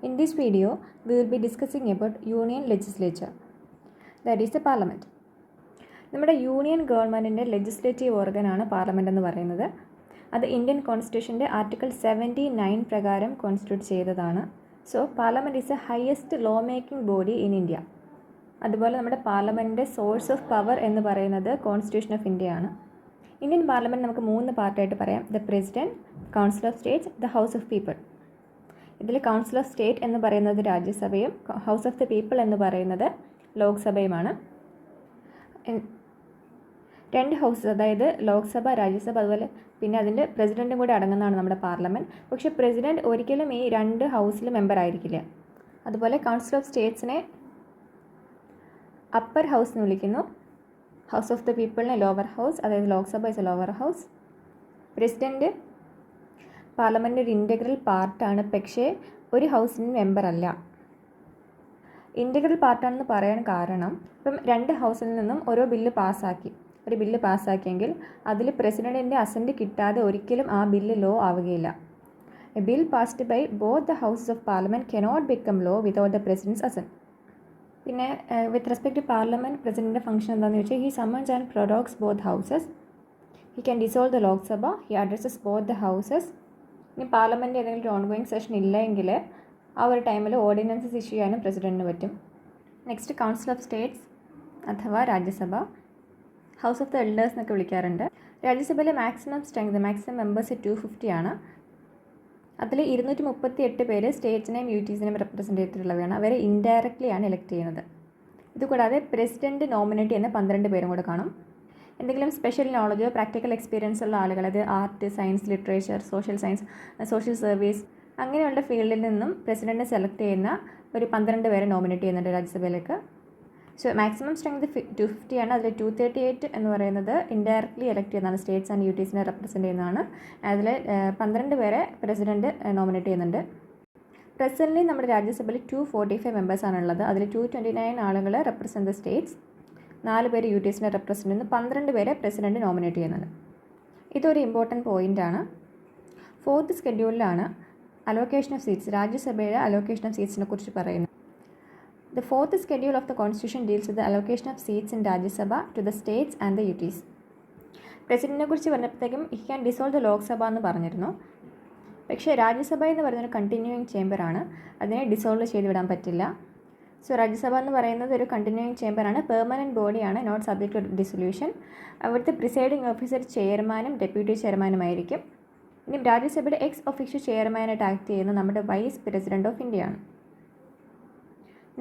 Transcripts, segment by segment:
In this video, we will be discussing about Union Legislature, that is the Parliament. നമ്മുടെ union ഗവൺമെൻറ്റിൻ്റെ legislative ഓർഗനാണ് parliament എന്ന് പറയുന്നത്. അത് Indian കോൺസ്റ്റിറ്റ്യൂഷൻ്റെ article 79 പ്രകാരം constitute ചെയ്തതാണ്. So parliament is A highest law making body in India. അതുപോലെ നമ്മുടെ പാർലമെൻറ്റിൻ്റെ source of power എന്ന് പറയുന്നത് കോൺസ്റ്റിറ്റ്യൂഷൻ ഓഫ് ഇന്ത്യ ആണ്. ഇന്ത്യൻ പാർലമെൻറ്റ് നമുക്ക് 3 പാർട്ടായിട്ട് പറയാം: the president, council of States, the house of people. ഇതിൽ കൗൺസിൽ ഓഫ് സ്റ്റേറ്റ് എന്ന് പറയുന്നത് രാജ്യസഭയും ഹൗസ് ഓഫ് ദ പീപ്പിൾ എന്ന് പറയുന്നത് ലോക്സഭയുമാണ്. 2 ഹൗസസ്, അതായത് ലോക്സഭ, രാജ്യസഭ, അതുപോലെ പിന്നെ അതിൻ്റെ പ്രസിഡൻറ്റും കൂടി അടങ്ങുന്നതാണ് നമ്മുടെ പാർലമെൻറ്റ്. പക്ഷേ പ്രസിഡൻറ്റ് ഒരിക്കലും ഈ 2 ഹൗസിൽ മെമ്പർ ആയിരിക്കില്ല. അതുപോലെ കൗൺസിൽ ഓഫ് സ്റ്റേറ്റ്സിനെ അപ്പർ ഹൗസ് എന്ന് വിളിക്കുന്നു, ഹൗസ് ഓഫ് ദ പീപ്പിളിനെ ലോവർ ഹൗസ്, അതായത് Lok Sabha is a lower house. President parliament ഒരു ഇൻ്റഗ്രൽ പാർട്ടാണ്, പക്ഷേ ഒരു ഹൗസിന് മെമ്പർ അല്ല. ഇൻ്റഗ്രൽ പാർട്ടാണെന്ന് പറയാൻ കാരണം, ഇപ്പം 2 ഹൗസിൽ നിന്നും ഒരു ബില്ല് പാസ്സാക്കിയെങ്കിൽ അതിൽ പ്രസിഡൻറ്റിൻ്റെ അസൻറ്റ് കിട്ടാതെ ഒരിക്കലും ആ ബില്ല് ലോ ആവുകയില്ല. A bill passed by both the houses of parliament cannot become law without the president's assent. പിന്നെ വിത്ത് റെസ്പെക്ട് ടു പാർലമെൻറ്റ് പ്രസിഡൻറ്റിൻ്റെ ഫംഗ്ഷൻ എന്താണെന്ന് ചോദിച്ചാൽ, he summons and prorogues both houses, he can dissolve the Lok Sabha, he addresses both the houses. ഇനി parliament ഏതെങ്കിലും ഒരു ongoing session ഇല്ലെങ്കിൽ ആ ഒരു ടൈമിൽ ഓർഡിനൻസസ് ഇഷ്യൂ ചെയ്യാനും പ്രസിഡൻറ്റിന് പറ്റും. നെക്സ്റ്റ് കൗൺസിൽ ഓഫ് സ്റ്റേറ്റ്സ് അഥവാ Rajya Sabha, house of the elders എന്നൊക്കെ വിളിക്കാറുണ്ട്. രാജ്യസഭയിലെ മാക്സിമം മെമ്പേഴ്സ് 250 ആണ്. അതിൽ 238 പേര് സ്റ്റേറ്റ്സിനെയും യൂട്ടീസിനെയും റെപ്രസെൻ്റ് ചെയ്തിട്ടുള്ളവയാണ്. അവരെ ഇൻഡയറക്റ്റ്ലി ആണ് ഇലക്ട് ചെയ്യുന്നത്. ഇതുകൂടാതെ പ്രസിഡൻറ്റ് നോമിനേറ്റ് ചെയ്യുന്ന 12 പേരും കൂടെ കാണും. എന്തെങ്കിലും സ്പെഷ്യൽ നോളജോ പ്രാക്ടിക്കൽ എക്സ്പീരിയൻസ് ഉള്ള ആളുകൾ, അത് art, science, literature, social science, social service അങ്ങനെയുള്ള ഫീൽഡിൽ നിന്നും പ്രസിഡൻറ്റ് സെലക്ട് ചെയ്യുന്ന ഒരു 12 പേരെ നോമിനേറ്റ് ചെയ്യുന്നുണ്ട് രാജ്യസഭയിലേക്ക്. സോ മാക്സിമം സ്ട്രെങ്ത് 250 ആണ്. അതിൽ 238 എന്ന് പറയുന്നത് ഇൻഡയറക്ട്ലി എലക്ട് ചെയ്യുന്നതാണ്, സ്റ്റേറ്റ്സ് ആൻഡ് യൂട്ടീസിനെ റെപ്രസെൻ്റ് ചെയ്യുന്നതാണ്. അതിൽ 12 പേരെ പ്രസിഡൻറ്റ് നോമിനേറ്റ് ചെയ്യുന്നുണ്ട്. പ്രസൻ്റ്ലി നമ്മുടെ രാജ്യസഭയിൽ 245 മെമ്പേഴ്സാണുള്ളത്. അതിൽ 229 ആളുകൾ റെപ്രസെൻ്റ് ദ സ്റ്റേറ്റ്സ്, 4 പേര് യൂട്ടീസിനെ റെപ്രസെൻ്റ് ചെയ്യുന്നു, 12 പേരെ പ്രസിഡൻറ്റ് നോമിനേറ്റ് ചെയ്യുന്നുണ്ട്. ഇതൊരു ഇമ്പോർട്ടൻറ്റ് പോയിൻ്റാണ്. 4th സ്കെഡ്യൂളിലാണ് അലോക്കേഷൻ ഓഫ് സീറ്റ്സ്, രാജ്യസഭയുടെ അലോക്കേഷൻ ഓഫ് സീറ്റ്സിനെ കുറിച്ച് പറയുന്നത്. The 4th schedule of the Constitution deals with the allocation of seats in Rajya Sabha to the states and the UTs. പ്രസിഡൻറ്റിനെ കുറിച്ച് പറഞ്ഞപ്പോഴത്തേക്കും he can dissolve the Lok Sabha എന്ന് പറഞ്ഞിരുന്നു. പക്ഷേ രാജ്യസഭ എന്ന് പറയുന്നൊരു കണ്ടിന്യൂയിങ് ചേംബറാണ്, അതിനെ ഡിസോൾവ് ചെയ്ത് വിടാൻ പറ്റില്ല. സോ രാജ്യസഭ എന്ന് പറയുന്നത് ഒരു കണ്ടിന്യൂയിങ് ചേംബറാണ്, പെർമനൻറ്റ് ബോഡിയാണ്, നോട്ട് സബ്ജക്ട് ടു ഡിസൊല്യൂഷൻ. അവിടുത്തെ പ്രിസൈഡിംഗ് ഓഫീസർ ചെയർമാനും ഡെപ്യൂട്ടി ചെയർമാനുമായിരിക്കും. ഇനി രാജ്യസഭയുടെ എക്സ് ഒഫീഷ്യൽ ചെയർമാനായിട്ട് ആക്ട് ചെയ്യുന്ന നമ്മുടെ വൈസ് പ്രസിഡൻറ്റ് ഓഫ് ഇന്ത്യയാണ്.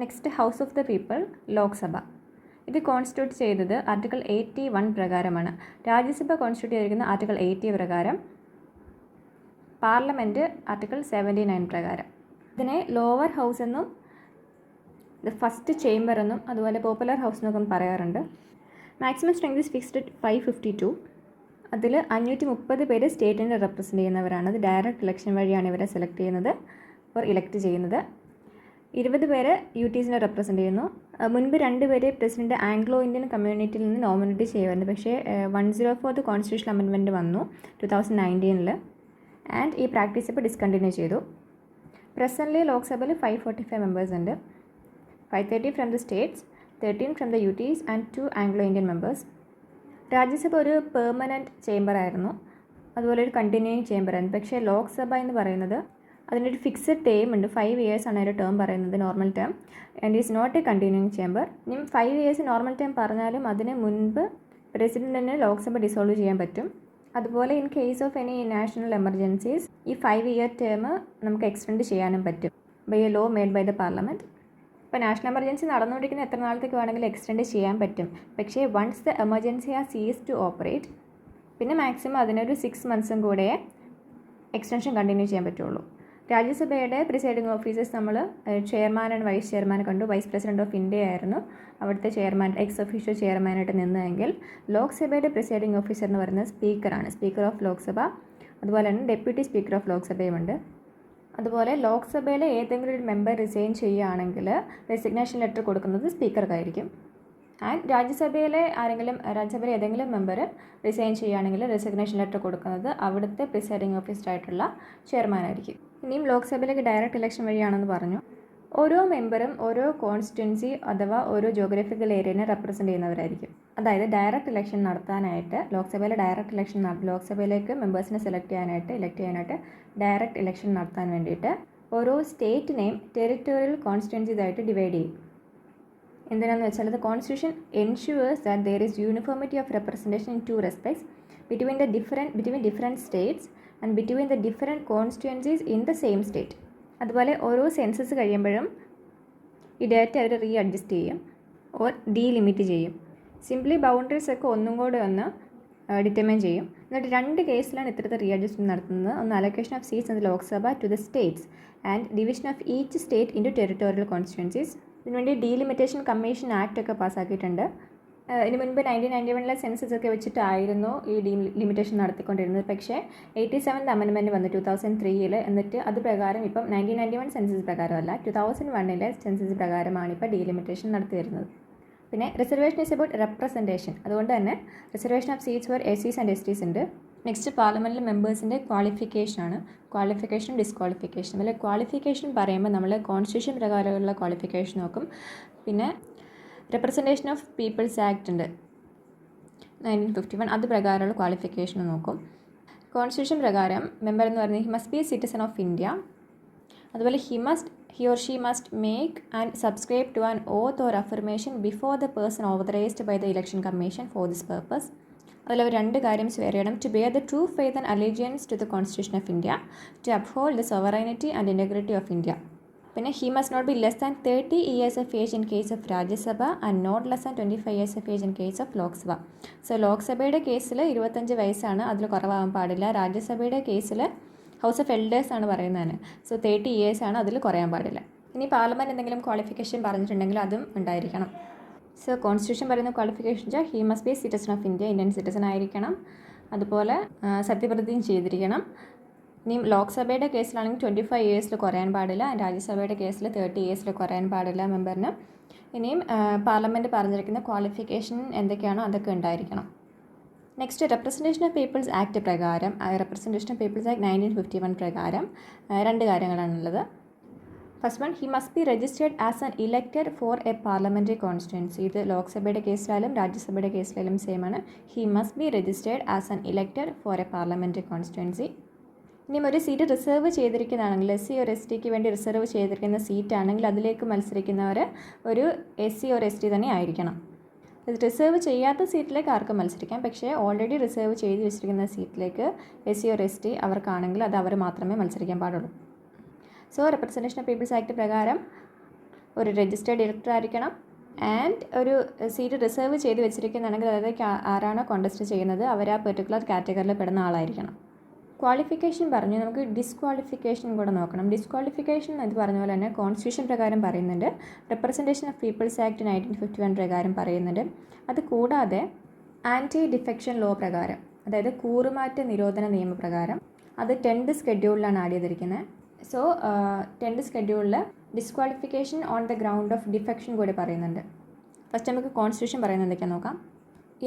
Next house of the people, Lok Sabha. ഇത് കോൺസ്റ്റിറ്റ്യൂട്ട് ചെയ്തത് ആർട്ടിക്കിൾ 81 പ്രകാരമാണ്. രാജ്യസഭ കോൺസ്റ്റിറ്റ്യൂട്ട് ചെയ്തിരിക്കുന്ന ആർട്ടിക്കിൾ 80 പ്രകാരം, പാർലമെൻറ്റ് ആർട്ടിക്കിൾ 79 പ്രകാരം. ഇതിനെ ലോവർ ഹൗസ് എന്നും ദ ഫസ്റ്റ് ചേംബർ എന്നും അതുപോലെ പോപ്പുലർ ഹൗസ് എന്നൊക്കെ പറയാറുണ്ട്. Maximum strength is fixed at 552. അതിൽ 530 പേര് സ്റ്റേറ്റിനെ റെപ്രസെൻ്റ് ചെയ്യുന്നവരാണ്. അത് ഡയറക്റ്റ് ഇലക്ഷൻ വഴിയാണ് ഇവരെ സെലക്ട് ചെയ്യുന്നത്, ഇലക്ട് ചെയ്യുന്നത്. 20 പേര് യൂട്ടീസിനെ റെപ്രസെൻ്റ് ചെയ്യുന്നു. മുൻപ് 2 പേര് പ്രസിഡൻറ്റ് ആംഗ്ലോ ഇന്ത്യൻ കമ്മ്യൂണിറ്റിയിൽ നിന്ന് നോമിനേറ്റ് ചെയ്യുമായിരുന്നു. പക്ഷേ 104th കോൺസ്റ്റിറ്റ്യൂഷൻ അമെൻഡ്മെൻറ്റ് വന്നു 2019 ആൻഡ് ഈ പ്രാക്ടീസ് ഇപ്പോൾ ഡിസ്കണ്ടിന്യൂ ചെയ്തു. പ്രസൻ്റ്ലി ലോക്സഭയിൽ 545 മെമ്പേഴ്സ് ഉണ്ട്. 530 from the states, 13 from the UTs and 2 Anglo Indian members. Rajya Sabha ഒരു പെർമനൻറ്റ് ചേംബറായിരുന്നു, അതുപോലെ ഒരു കണ്ടിന്യൂയിങ് ചേംബറായിരുന്നു. പക്ഷേ ലോക്സഭ എന്ന് പറയുന്നത് അതിനൊരു ഫിക്സഡ് ടേം ഉണ്ട്, 5 years ആണ് ഒരു ടേം പറയുന്നത്, normal term, and is not a continuing chamber. ഇനി 5 years നോർമൽ ടേം പറഞ്ഞാലും അതിന് മുൻപ് പ്രസിഡൻറ്റിന് ലോക്സഭ ഡിസോൾവ് ചെയ്യാൻ പറ്റും. അതുപോലെ in case of any national emergencies ഈ 5 year ടേം നമുക്ക് എക്സ്റ്റെൻഡ് ചെയ്യാനും പറ്റും by a law made by the parliament. ഇപ്പോൾ നാഷണൽ എമർജൻസി നടന്നുകൊണ്ടിരിക്കുന്ന എത്ര നാളത്തേക്ക് വേണമെങ്കിലും എക്സ്റ്റെൻഡ് ചെയ്യാൻ പറ്റും. പക്ഷേ once the emergency has cease to operate, പിന്നെ മാക്സിമം അതിനൊരു 6 months കൂടെ എക്സ്റ്റൻഷൻ കണ്ടിന്യൂ ചെയ്യാൻ പറ്റുള്ളൂ. രാജ്യസഭയുടെ പ്രിസൈഡിംഗ് ഓഫീസേഴ്സ് നമ്മൾ ചെയർമാൻ ആൻഡ് വൈസ് ചെയർമാൻ കണ്ടു. വൈസ് പ്രസിഡൻറ്റ് ഓഫ് ഇന്ത്യ ആയിരുന്നു അവിടുത്തെ chairman, X official ചെയർമാനായിട്ട് നിന്നതെങ്കിൽ. ലോക്സഭയുടെ presiding officer എന്ന് പറയുന്നത് സ്പീക്കറാണ്, സ്പീക്കർ ഓഫ് ലോക്സഭ. അതുപോലെ തന്നെ ഡെപ്യൂട്ടി സ്പീക്കർ ഓഫ് ലോക്സഭയുമുണ്ട്. അതുപോലെ ലോക്സഭയിലെ ഏതെങ്കിലും ഒരു മെമ്പർ റിസൈൻ ചെയ്യുകയാണെങ്കിൽ റെസിഗ്നേഷൻ ലെറ്റർ കൊടുക്കുന്നത് സ്പീക്കർക്കായിരിക്കും. ആൻഡ് രാജ്യസഭയിലെ ഏതെങ്കിലും മെമ്പർ റിസൈൻ ചെയ്യുകയാണെങ്കിൽ റെസിഗ്നേഷൻ ലെറ്റർ കൊടുക്കുന്നത് അവിടുത്തെ പ്രിസൈഡിംഗ് ഓഫീസറായിട്ടുള്ള ചെയർമാനായിരിക്കും. ഇനിയും ലോക്സഭയിലേക്ക് ഡയറക്റ്റ് ഇലക്ഷൻ വഴിയാണെന്ന് പറഞ്ഞു. ഓരോ മെമ്പറും ഓരോ കോൺസ്റ്റിറ്റ്യുവൻസി അഥവാ ഓരോ ജോഗ്രഫിക്കൽ ഏരിയനെ റെപ്രസെൻറ്റ് ചെയ്യുന്നവരായിരിക്കും. അതായത് ഡയറക്റ്റ് ഇലക്ഷൻ നടത്താനായിട്ട് ലോക്സഭയിലേക്ക് മെമ്പേഴ്സിനെ ഇലക്ട് ചെയ്യാനായിട്ട് ഡയറക്റ്റ് ഇലക്ഷൻ നടത്താൻ വേണ്ടിയിട്ട് ഓരോ സ്റ്റേറ്റിനെയും ടെറിട്ടോറിയൽ കോൺസ്റ്റിറ്റ്യുവൻസീസ് ആയിട്ട് ഡിവൈഡ് ചെയ്യും. എന്തിനാണെന്ന് വെച്ചാൽ the constitution ensures that there is uniformity of representation in 2 respects between different states and between the different constituencies in the same state. അതുപോലെ ഓരോ സെൻസസ് കഴിയുമ്പോഴും ഈ ഡേറ്റ അവർ അഡ്ജസ്റ്റ് ചെയ്യും ഓർ ഡീലിമിറ്റ് ചെയ്യും. സിംപ്ലി ബൗണ്ടറീസ് ഒക്കെ ഒന്നും കൂടെ ഒന്ന് ഡിറ്റർമൈൻ ചെയ്യും. എന്നിട്ട് 2 കേസിലാണ് ഇത്തരത്തിൽ അഡ്ജസ്റ്റ്മെൻറ്റ് നടത്തുന്നത്. ഒന്ന് allocation of seats in the Lok Sabha to the states and division of each state into territorial constituencies. ഇതിനുവേണ്ടി ഡീലിമിറ്റേഷൻ കമ്മീഷൻ ആക്ട് ഒക്കെ പാസ്സാക്കിയിട്ടുണ്ട്. ഇതിന് മുൻപ് 1991 സെൻസസ് ഒക്കെ വെച്ചിട്ടായിരുന്നു ഈ ലിമിറ്റേഷൻ നടത്തിക്കൊണ്ടിരുന്നത്. പക്ഷേ 87th അമെൻമെൻറ്റ് വന്നു 2003 എന്നിട്ട് അത് പ്രകാരം ഇപ്പം 1991 സെൻസസ് പ്രകാരമല്ല 2001 സെൻസസ് പ്രകാരമാണ് ഇപ്പോൾ ഡീലിമിറ്റേഷൻ നടത്തി വരുന്നത്. പിന്നെ റിസർവേഷൻ ഈസ് അബൌട്ട് റെപ്രസെൻറ്റേഷൻ. അതുകൊണ്ട് തന്നെ reservation of seats for SCs and STs ഉണ്ട്. നെക്സ്റ്റ് പാർലമെൻറ്റിലെ മെമ്പേഴ്സിൻ്റെ ക്വാളിഫിക്കേഷനാണ്. Qualification disqualification. അതിൽ ക്വാളിഫിക്കേഷൻ പറയുമ്പോൾ നമ്മൾ കോൺസ്റ്റിറ്റ്യൂഷൻ പ്രകാരമുള്ള ക്വാളിഫിക്കേഷൻ നോക്കും. പിന്നെ റെപ്രസെൻറ്റേഷൻ ഓഫ് പീപ്പിൾസ് ആക്ട് ഉണ്ട് 1951, അത് പ്രകാരമുള്ള ക്വാളിഫിക്കേഷൻ നോക്കും. കോൺസ്റ്റിറ്റ്യൂഷൻ പ്രകാരം മെമ്പർ എന്ന് പറയുന്നത് he must B A citizen of India. അതുപോലെ he or she must make and subscribe to an oath or affirmation before the person authorized by the election commission for this purpose. അതിൽ 2 കാര്യം swear ചെയ്യണം. To bear the true faith and allegiance to the constitution of India, to uphold the sovereignty and integrity of India. പിന്നെ he must not be less than 30 years of age in case of Rajya Sabha and not less than 25 years of age in case of Lok Sabha. So ലോക്സഭയുടെ കേസിൽ 25 വയസ്സാണ്, അതിൽ കുറവാകാൻ പാടില്ല. രാജ്യസഭയുടെ കേസിൽ house of elders ആണ് പറയുന്നതാണ്. So 30 years ആണ്, അതിൽ കുറയാൻ പാടില്ല. ഇനി പാർലമെൻറ്റ് എന്തെങ്കിലും ക്വാളിഫിക്കേഷൻ പറഞ്ഞിട്ടുണ്ടെങ്കിൽ അതും ഉണ്ടായിരിക്കണം. സോ കോൺസ്റ്റിറ്റ്യൂഷൻ പറയുന്ന ക്വാളിഫിക്കേഷൻ വെച്ചാൽ he must B citizen of India, Indian citizen ആയിരിക്കണം. അതുപോലെ സത്യപ്രതിജ്ഞ ചെയ്തിരിക്കണം. ഇനിയും ലോക്സഭയുടെ കേസിലാണെങ്കിൽ 25 years കുറയാൻ പാടില്ല. രാജ്യസഭയുടെ കേസിൽ 30 years കുറയാൻ പാടില്ല മെമ്പറിന്. ഇനിയും പാർലമെൻറ്റ് പറഞ്ഞിരിക്കുന്ന ക്വാളിഫിക്കേഷൻ എന്തൊക്കെയാണോ അതൊക്കെ ഉണ്ടായിരിക്കണം. Next representation of people's act പ്രകാരം റെപ്രസെൻറ്റേഷൻ ഓഫ് പീപ്പിൾസ് ആക്ട് 1951 പ്രകാരം 2 കാര്യങ്ങളാണുള്ളത്. First one, he must be registered as an elected for a parliamentary constituency. ഇത് ലോക്സഭയുടെ കേസിലായാലും രാജ്യസഭയുടെ കേസിലായാലും സെയിം ആണ്. He must be registered as an elected for a parliamentary constituency. ഇനിയും ഒരു സീറ്റ് റിസർവ് ചെയ്തിരിക്കുന്നതാണെങ്കിൽ SC or STക്ക് വേണ്ടി റിസർവ് ചെയ്തിരിക്കുന്ന സീറ്റാണെങ്കിൽ അതിലേക്ക് മത്സരിക്കുന്നവർ ഒരു SC or ST തന്നെ ആയിരിക്കണം. റിസർവ് ചെയ്യാത്ത സീറ്റിലേക്ക് ആർക്കും മത്സരിക്കാം. പക്ഷേ ഓൾറെഡി റിസർവ് ചെയ്ത് വെച്ചിരിക്കുന്ന സീറ്റിലേക്ക് SC or ST അവർക്കാണെങ്കിൽ അത് അവർ മാത്രമേ മത്സരിക്കാൻ പാടുള്ളൂ. So representation of people's act പ്രകാരം ഒരു രജിസ്റ്റേർഡ് ഇലക്ടർ ആയിരിക്കണം. ആൻഡ് ഒരു സീറ്റ് റിസർവ് ചെയ്ത് വെച്ചിരിക്കുന്നതാണെങ്കിൽ അതായത് ആരാണോ കോണ്ടസ്റ്റ് ചെയ്യുന്നത് അവർ ആ പെർട്ടിക്കുലർ കാറ്റഗറിയിൽ പെടുന്ന ആളായിരിക്കണം. ക്വാളിഫിക്കേഷൻ പറഞ്ഞു, നമുക്ക് ഡിസ്ക്വാളിഫിക്കേഷൻ കൂടെ നോക്കണം. ഡിസ്ക്വാളിഫിക്കേഷൻ എന്ന് പറഞ്ഞ പോലെ തന്നെ കോൺസ്റ്റിറ്റ്യൂഷൻ പ്രകാരം പറയുന്നുണ്ട്, റെപ്രസെൻറ്റേഷൻ ഓഫ് പീപ്പിൾസ് ആക്ട് 1951 പ്രകാരം പറയുന്നുണ്ട്. അത് കൂടാതെ ആൻറ്റി ഡിഫെക്ഷൻ ലോ പ്രകാരം, അതായത് കൂറുമാറ്റ നിരോധന നിയമപ്രകാരം അത് 10th ഷെഡ്യൂളിലാണ് ആഡ് ചെയ്തിരിക്കുന്നത്. സോ 10th ഷെഡ്യൂളിൽ disqualification on the ground of defection കൂടി പറയുന്നുണ്ട്. ഫസ്റ്റ് നമുക്ക് കോൺസ്റ്റിറ്റ്യൂഷൻ പറയുന്നത് എന്തൊക്കെയാണ് നോക്കാം.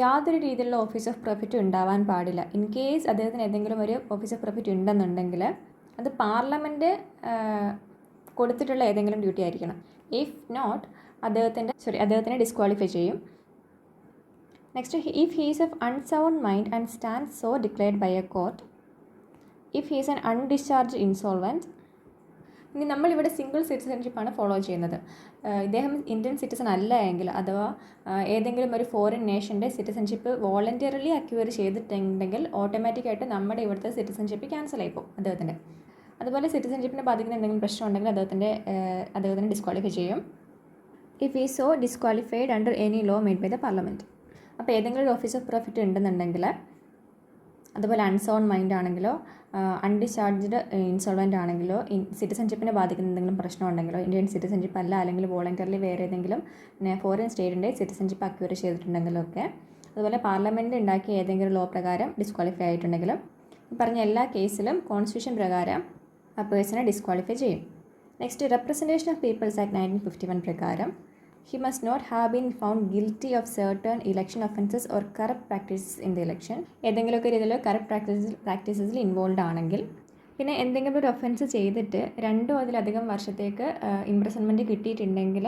യാതൊരു രീതിയിലുള്ള ഓഫീസ് ഓഫ് പ്രോഫിറ്റ് ഉണ്ടാവാൻ പാടില്ല. ഇൻ കേസ് അദ്ദേഹത്തിന് ഏതെങ്കിലും ഒരു ഓഫീസ് ഓഫ് പ്രോഫിറ്റ് ഉണ്ടെന്നുണ്ടെങ്കിൽ അത് പാർലമെൻറ്റ് കൊടുത്തിട്ടുള്ള ഏതെങ്കിലും ഡ്യൂട്ടി ആയിരിക്കണം. ഇഫ് നോട്ട് അദ്ദേഹത്തിനെ ഡിസ്ക്വാളിഫൈ ചെയ്യും. Next, if he is of unsound mind and stand so declared by a court, if he is an undischarged insolvent. ഇനി നമ്മളിവിടെ സിംഗിൾ സിറ്റിസൺഷിപ്പാണ് ഫോളോ ചെയ്യുന്നത്. ഇദ്ദേഹം ഇന്ത്യൻ സിറ്റിസൺ അല്ല എങ്കിൽ അഥവാ ഏതെങ്കിലും ഒരു ഫോറിൻ നേഷൻ്റെ സിറ്റിസൺഷിപ്പ് വോളണ്ടിയർലി അക്വയർ ചെയ്തിട്ടുണ്ടെങ്കിൽ ഓട്ടോമാറ്റിക്കായിട്ട് നമ്മുടെ ഇവിടുത്തെ സിറ്റിസൺഷിപ്പ് ക്യാൻസൽ ആയിപ്പോകും അദ്ദേഹത്തിൻ്റെ. അതുപോലെ സിറ്റിസൺഷിപ്പിനെ ബാധിക്കുന്ന എന്തെങ്കിലും പ്രശ്നം ഉണ്ടെങ്കിൽ അദ്ദേഹത്തിനെ ഡിസ്ക്വാളിഫൈ ചെയ്യും. If is so disqualified under any law made by the parliament. അപ്പോൾ ഏതെങ്കിലും ഒരു ഓഫീസ് ഓഫ് പ്രോഫിറ്റ് ഉണ്ടെന്നുണ്ടെങ്കിൽ, അതുപോലെ അൺസൗണ്ട് മൈൻഡ് ആണെങ്കിലോ അൺഡിസ്ചാർജ്ഡ് ഇൻസോൾവൻ്റ് ആണെങ്കിലോ സിറ്റിസൺഷിപ്പിനെ ബാധിക്കുന്ന എന്തെങ്കിലും പ്രശ്നം ഉണ്ടെങ്കിലോ ഇന്ത്യൻ സിറ്റിസൺഷിപ്പ് അല്ല അല്ലെങ്കിൽ വോളണ്ടറിലി വേറെ ഏതെങ്കിലും ഫോറിൻ സ്റ്റേറ്റിൻ്റെ സിറ്റിസൺഷിപ്പ് അക്വയർ ചെയ്തിട്ടുണ്ടെങ്കിലോ ഒക്കെ, അതുപോലെ പാർലമെൻറ്റ് ഉണ്ടാക്കിയ ഏതെങ്കിലും ലോ പ്രകാരം ഡിസ്ക്വാളിഫൈ ആയിട്ടുണ്ടെങ്കിലും ഈ പറഞ്ഞ എല്ലാ കേസിലും കോൺസ്റ്റിറ്റ്യൂഷൻ പ്രകാരം ആ പേഴ്സണെ ഡിസ്ക്വാളിഫൈ ചെയ്യും. Next, representation of people's act 1951 പ്രകാരം he must not have been found guilty of certain election offences or corrupt practices in the election. ഏതെങ്കിലുമൊക്കെ രീതിയിൽ കറപ്റ്റ് പ്രാക്ടീസസിൽ ഇൻവോൾവ് ആണെങ്കിൽ പിന്നെ എന്തെങ്കിലും ഒരു ഒഫൻസ് ചെയ്തിട്ട് 2 അതിലധികം വർഷത്തേക്ക് ഇംപ്രിസൺമെൻറ്റ് കിട്ടിയിട്ടുണ്ടെങ്കിൽ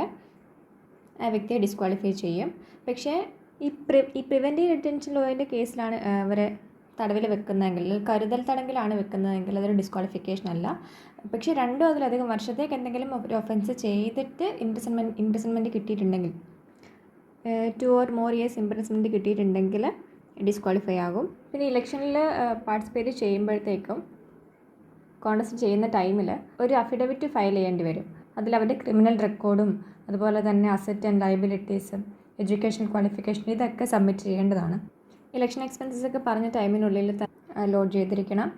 ആ വ്യക്തിയെ ഡിസ്ക്വാളിഫൈ ചെയ്യും. പക്ഷേ ഈ പ്രിവെൻറ്റീവ് ഡിറ്റൻഷൻ ലോയുടെ കേസിലാണ് അവരെ തടവിൽ വെക്കുന്നതെങ്കിൽ, കരുതൽ തടങ്കിലാണ് വെക്കുന്നതെങ്കിൽ അതൊരു ഡിസ്ക്വാളിഫിക്കേഷൻ അല്ല. പക്ഷേ 2 അതിലധികം വർഷത്തേക്ക് എന്തെങ്കിലും ഒരു ഒഫൻസ് ചെയ്തിട്ട് ഇംപ്രിസൺമെൻറ്റ് കിട്ടിയിട്ടുണ്ടെങ്കിൽ 2 or more years ഇംപ്രിസൺമെൻറ്റ് കിട്ടിയിട്ടുണ്ടെങ്കിൽ ഡിസ്ക്വാളിഫൈ ആകും. പിന്നെ ഇലക്ഷനിൽ പാർട്ടിസിപ്പേറ്റ് ചെയ്യുമ്പോഴത്തേക്കും കോൺടെസ്റ്റ് ചെയ്യുന്ന ടൈമിൽ ഒരു അഫിഡവിറ്റ് ഫയൽ ചെയ്യേണ്ടി വരും. അതിൽ അവരുടെ ക്രിമിനൽ റെക്കോർഡും അതുപോലെ തന്നെ അസറ്റ് ആൻഡ് ലയബിലിറ്റീസും എഡ്യൂക്കേഷൻ ക്വാളിഫിക്കേഷൻ ഇതൊക്കെ സബ്മിറ്റ് ചെയ്യേണ്ടതാണ്. ഇലക്ഷൻ എക്സ്പെൻസസ് ഒക്കെ പറഞ്ഞ ടൈമിനുള്ളിൽ ലോഡ് ചെയ്തിരിക്കണം.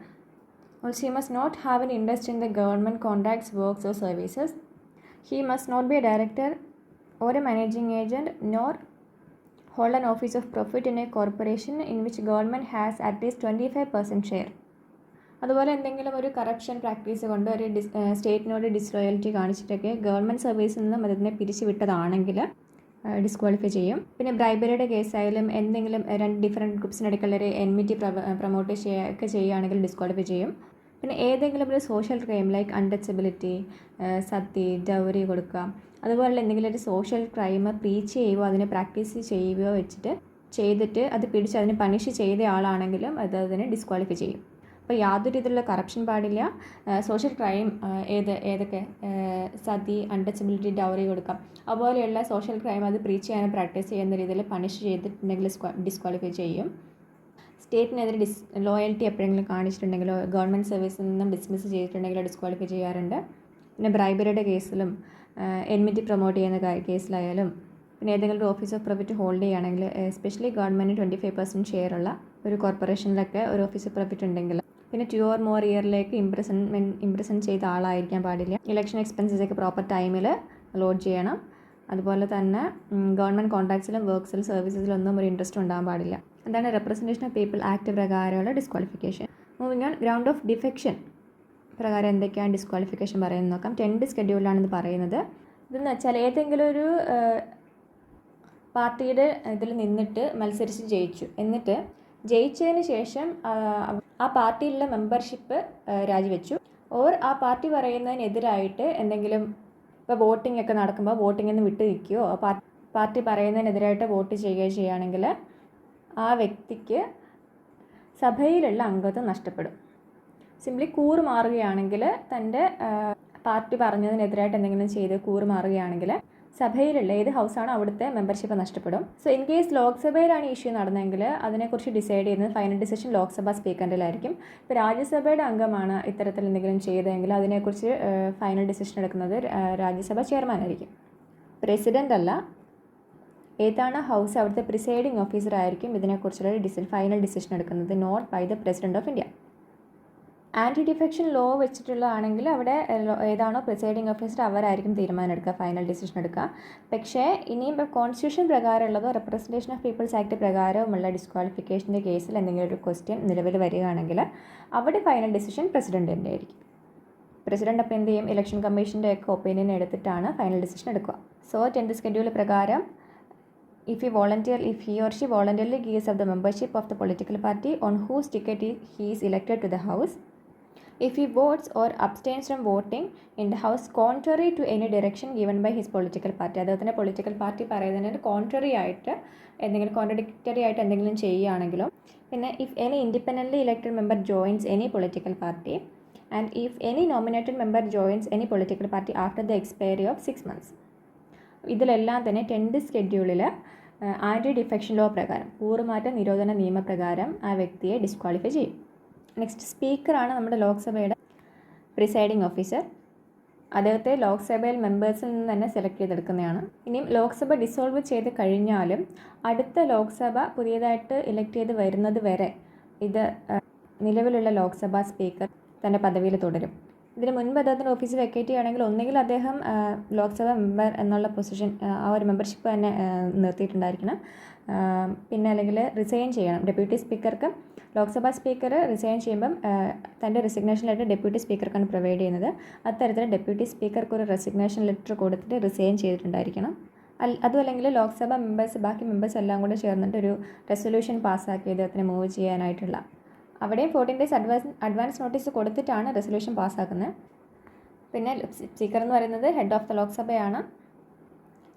Also he must not have an interest in the government contracts works or services. He must not be a director or a managing agent nor hold an office of profit in a corporation in which government has at least 25% share. അതുപോലെ എന്തെങ്കിലും ഒരു corruption practice കൊണ്ട് ഒരു സ്റ്റേറ്റിനോട് ഡിസ്ലോയൽറ്റി കാണിച്ചിട്ടൊക്കെ government സർവീസിൽ നിന്നും അതിനെ പിരിച്ചു വിട്ടതാണെങ്കിൽ disqualify ചെയ്യും. പിന്നെ ബ്രൈബറിയുടെ കേസായാലും എന്തെങ്കിലും 2 ഡിഫറെൻറ്റ് ഗ്രൂപ്പ്സിനിടയ്ക്കുള്ള ഒരു എൻമിറ്റി പ്രൊമോട്ട് ഒക്കെ ചെയ്യുകയാണെങ്കിൽ ഡിസ്ക്വാളിഫൈ ചെയ്യും. പിന്നെ ഏതെങ്കിലും ഒരു social crime like untouchability, sati, dowry കൊടുക്കുക, അതുപോലുള്ള എന്തെങ്കിലും ഒരു സോഷ്യൽ ക്രൈം പ്രീച്ച് ചെയ്യുകയോ അതിനെ പ്രാക്ടീസ് ചെയ്യുകയോ ചെയ്തിട്ട് അത് പിടിച്ച് അതിനെ പണിഷ് ചെയ്ത ആളാണെങ്കിലും അതിനെ ഡിസ്ക്വാളിഫൈ ചെയ്യും. അപ്പോൾ യാതൊരു രീതിയിലുള്ള കറപ്ഷൻ പാടില്ല. സോഷ്യൽ ക്രൈം ഏതൊക്കെ സതി, അൺടച്ചബിലിറ്റി, ഡൗറി കൊടുക്കാം, അതുപോലെയുള്ള സോഷ്യൽ ക്രൈം അത് പ്രീച്ച് ചെയ്യാനും പ്രാക്ടീസ് ചെയ്യുന്ന രീതിയിൽ പണിഷ് ചെയ്തിട്ടുണ്ടെങ്കിൽ ഡിസ്ക്വാളിഫൈ ചെയ്യും. സ്റ്റേറ്റിനെതിരെ ലോയൽറ്റി എപ്പോഴെങ്കിലും കാണിച്ചിട്ടുണ്ടെങ്കിലോ ഗവൺമെൻറ് സർവീസിൽ നിന്നും ഡിസ്മിസ് ചെയ്തിട്ടുണ്ടെങ്കിലോ ഡിസ്ക്വാളിഫൈ ചെയ്യാറുണ്ട്. പിന്നെ ബ്രൈബറിയുടെ കേസിലും എൻമിറ്റി പ്രൊമോട്ട് ചെയ്യുന്ന കേസിലായാലും പിന്നെ ഏതെങ്കിലും ഒരു ഓഫീസ് ഓഫ് പ്രോഫിറ്റ് ഹോൾഡ് ചെയ്യുകയാണെങ്കിൽ എസ്പെഷ്യലി ഗവൺമെൻറ് 25% ഷെയർ ഉള്ള ഒരു കോർപ്പറേഷനിലൊക്കെ ഒരു ഓഫീസ് ഓഫ് പ്രോഫിറ്റ് ഉണ്ടെങ്കിൽ പിന്നെ 2 or more ഇയറിലേക്ക് ഇംപ്രിസൺ ചെയ്ത ആളായിരിക്കാൻ പാടില്ല. ഇലക്ഷൻ എക്സ്പെൻസസ് ഒക്കെ പ്രോപ്പർ ടൈമിൽ ലോഡ് ചെയ്യണം. അതുപോലെ തന്നെ ഗവൺമെൻറ് കോൺട്രാക്ട്സിലും വർക്ക്സിലും സർവീസസിലൊന്നും ഒരു ഇൻട്രസ്റ്റ് ഉണ്ടാകാൻ പാടില്ല. അതാണ് റെപ്രസെൻറ്റേഷൻ ഓഫ് പീപ്പിൾ ആക്ട് പ്രകാരമുള്ള disqualification. Moving on, ground of defection പ്രകാരം എന്തൊക്കെയാണ് ഡിസ്ക്വാളിഫിക്കേഷൻ പറയുന്നത് നോക്കാം. 10th ഷെഡ്യൂളിലാണ് ഇത് പറയുന്നത്. ഇതെന്ന് വെച്ചാൽ ഏതെങ്കിലും ഒരു പാർട്ടിയുടെ ഇതിൽ നിന്നിട്ട് മത്സരിച്ച് ജയിച്ചു, എന്നിട്ട് ജയിച്ചതിന് ശേഷം ആ പാർട്ടിയിലുള്ള മെമ്പർഷിപ്പ് രാജിവെച്ചു, ഓർ ആ പാർട്ടി പറയുന്നതിനെതിരായിട്ട് എന്തെങ്കിലും ഇപ്പോൾ വോട്ടിംഗ് ഒക്കെ നടക്കുമ്പോൾ വോട്ടിങ്ങിൽ നിന്ന് വിട്ടു നിൽക്കുകയോ പാർട്ടി പറയുന്നതിനെതിരായിട്ട് വോട്ട് ചെയ്യുകയാണെങ്കിൽ ആ വ്യക്തിക്ക് സഭയിലുള്ള അംഗത്വം നഷ്ടപ്പെടും. സിംപ്ലി കൂറുമാറുകയാണെങ്കിൽ തൻ്റെ പാർട്ടി പറഞ്ഞതിനെതിരായിട്ട് എന്തെങ്കിലും ചെയ്ത് കൂറുമാറുകയാണെങ്കിൽ സഭയിലുള്ള ഏത് ഹൗസാണോ അവിടുത്തെ മെമ്പർഷിപ്പ് നഷ്ടപ്പെടും. സോ ഇൻ കേസ് ലോക്സഭയിലാണ് ഇഷ്യൂ നടന്നതെങ്കിൽ അതിനെക്കുറിച്ച് ഡിസൈഡ് ചെയ്യുന്നത് ഫൈനൽ ഡിസിഷൻ ലോക്സഭ സ്പീക്കറിലായിരിക്കും. ഇപ്പോൾ രാജ്യസഭയുടെ അംഗമാണ് ഇത്തരത്തിൽ എന്തെങ്കിലും ചെയ്തതെങ്കിൽ അതിനെക്കുറിച്ച് ഫൈനൽ ഡിസിഷൻ എടുക്കുന്നത് രാജ്യസഭ ചെയർമാനായിരിക്കും, പ്രസിഡൻ്റ് അല്ല. ഏതാണ് ഹൗസ് അവിടുത്തെ പ്രിസൈഡിംഗ് ഓഫീസർ ആയിരിക്കും ഇതിനെക്കുറിച്ചുള്ള ഫൈനൽ ഡിസിഷൻ എടുക്കുന്നത്, not by the president of India. Anti defection law വെച്ചിട്ടുള്ളതാണെങ്കിൽ അവിടെ ഏതാണോ പ്രിസൈഡിംഗ് ഓഫീസർ അവരായിരിക്കും തീരുമാനം എടുക്കുക, ഫൈനൽ ഡിസിഷൻ എടുക്കുക. പക്ഷേ ഇനിയും ഇപ്പോൾ കോൺസ്റ്റിറ്റ്യൂഷൻ പ്രകാരമുള്ളതോ റെപ്രസെൻറ്റേഷൻ ഓഫ് പീപ്പിൾസ് ആക്ട് പ്രകാരമുള്ള ഡിസ്ക്വാളിഫിക്കേഷൻ്റെ കേസിൽ എന്തെങ്കിലും ഒരു ക്വസ്റ്റ്യൻ നിലവിൽ വരികയാണെങ്കിൽ അവിടെ ഫൈനൽ ഡിസിഷൻ പ്രസിഡൻറ്റിൻ്റെ ആയിരിക്കും. പ്രസിഡന്റ് അപ്പോൾ എന്ത് ചെയ്യും, ഇലക്ഷൻ കമ്മീഷൻ്റെ ഒക്കെ ഒപ്പീനിയൻ എടുത്തിട്ടാണ് ഫൈനൽ ഡിസിഷൻ എടുക്കുക. സോ 10th ഷെഡ്യൂൾ പ്രകാരം if he or she voluntarily gives up the membership of the political party on whose ticket he is elected to the house, if he votes or abstains from voting in the house contrary to any direction given by his political party, അതുപോലെ political party പറയുന്നതിന് contrary ആയിട്ട് എന്തെങ്കിലും contradictory ആയിട്ട് എന്തെങ്കിലും ചെയ്യുകയാണെങ്കിലും, പിന്നെ if any independently elected member joins any political party and if any nominated member joins any political party after the expiry of 6 months. ഇതിലെല്ലാം തന്നെ 10th ഷെഡ്യൂളിൽ ആൻറ്റി ഡിഫെക്ഷൻ ലോ പ്രകാരം കൂറുമാറ്റ നിരോധന നിയമപ്രകാരം ആ വ്യക്തിയെ ഡിസ്ക്വാളിഫൈ ചെയ്യും. നെക്സ്റ്റ്, സ്പീക്കറാണ് നമ്മുടെ ലോക്സഭയുടെ പ്രിസൈഡിംഗ് ഓഫീസർ. അദ്ദേഹത്തെ ലോക്സഭയിൽ മെമ്പേഴ്സിൽ നിന്ന് തന്നെ സെലക്ട് ചെയ്തെടുക്കുന്നതാണ്. ഇനിയും ലോക്സഭ ഡിസോൾവ് ചെയ്ത് കഴിഞ്ഞാലും അടുത്ത ലോക്സഭ പുതിയതായിട്ട് ഇലക്ട് ചെയ്ത് വരുന്നത് വരെ ഇത് നിലവിലുള്ള ലോക്സഭാ സ്പീക്കർ തൻ്റെ പദവിയിൽ തുടരും. ഇതിന് മുൻപ് അദ്ദേഹത്തിൻ്റെ ഓഫീസ് വെക്കേറ്റ് ചെയ്യുകയാണെങ്കിൽ ഒന്നുകിൽ അദ്ദേഹം ലോക്സഭ മെമ്പർ എന്നുള്ള പൊസിഷൻ ആ ഒരു മെമ്പർഷിപ്പ് തന്നെ നിർത്തിയിട്ടുണ്ടായിരിക്കണം, പിന്നെ അല്ലെങ്കിൽ റിസൈൻ ചെയ്യണം. ഡെപ്യൂട്ടി സ്പീക്കർക്ക് ലോക്സഭാ സ്പീക്കർ റിസൈൻ ചെയ്യുമ്പം തൻ്റെ റെസിഗ്നേഷൻ ലെറ്റർ ഡെപ്യൂട്ടി സ്പീക്കർക്കാണ് പ്രൊവൈഡ് ചെയ്യുന്നത്. അത്തരത്തിൽ ഡെപ്യൂട്ടി സ്പീക്കർക്ക് ഒരു റെസിഗ്നേഷൻ ലെറ്റർ കൊടുത്തിട്ട് റിസൈൻ ചെയ്തിട്ടുണ്ടായിരിക്കണം. അതും അല്ലെങ്കിൽ ലോക്സഭ മെമ്പേഴ്സ് ബാക്കി മെമ്പേഴ്സ് എല്ലാം കൂടെ ചേർന്നിട്ട് ഒരു റെസൊല്യൂഷൻ പാസ്സാക്കി അദ്ദേഹത്തിന് മൂവ് ചെയ്യാനായിട്ടുള്ള അവിടെയും 14 days അഡ്വാൻസ് നോട്ടീസ് കൊടുത്തിട്ടാണ് റെസൊല്യൂഷൻ പാസ്സാക്കുന്നത്. പിന്നെ സ്പീക്കർ എന്ന് പറയുന്നത് ഹെഡ് ഓഫ് ദ ലോക്സഭയാണ്.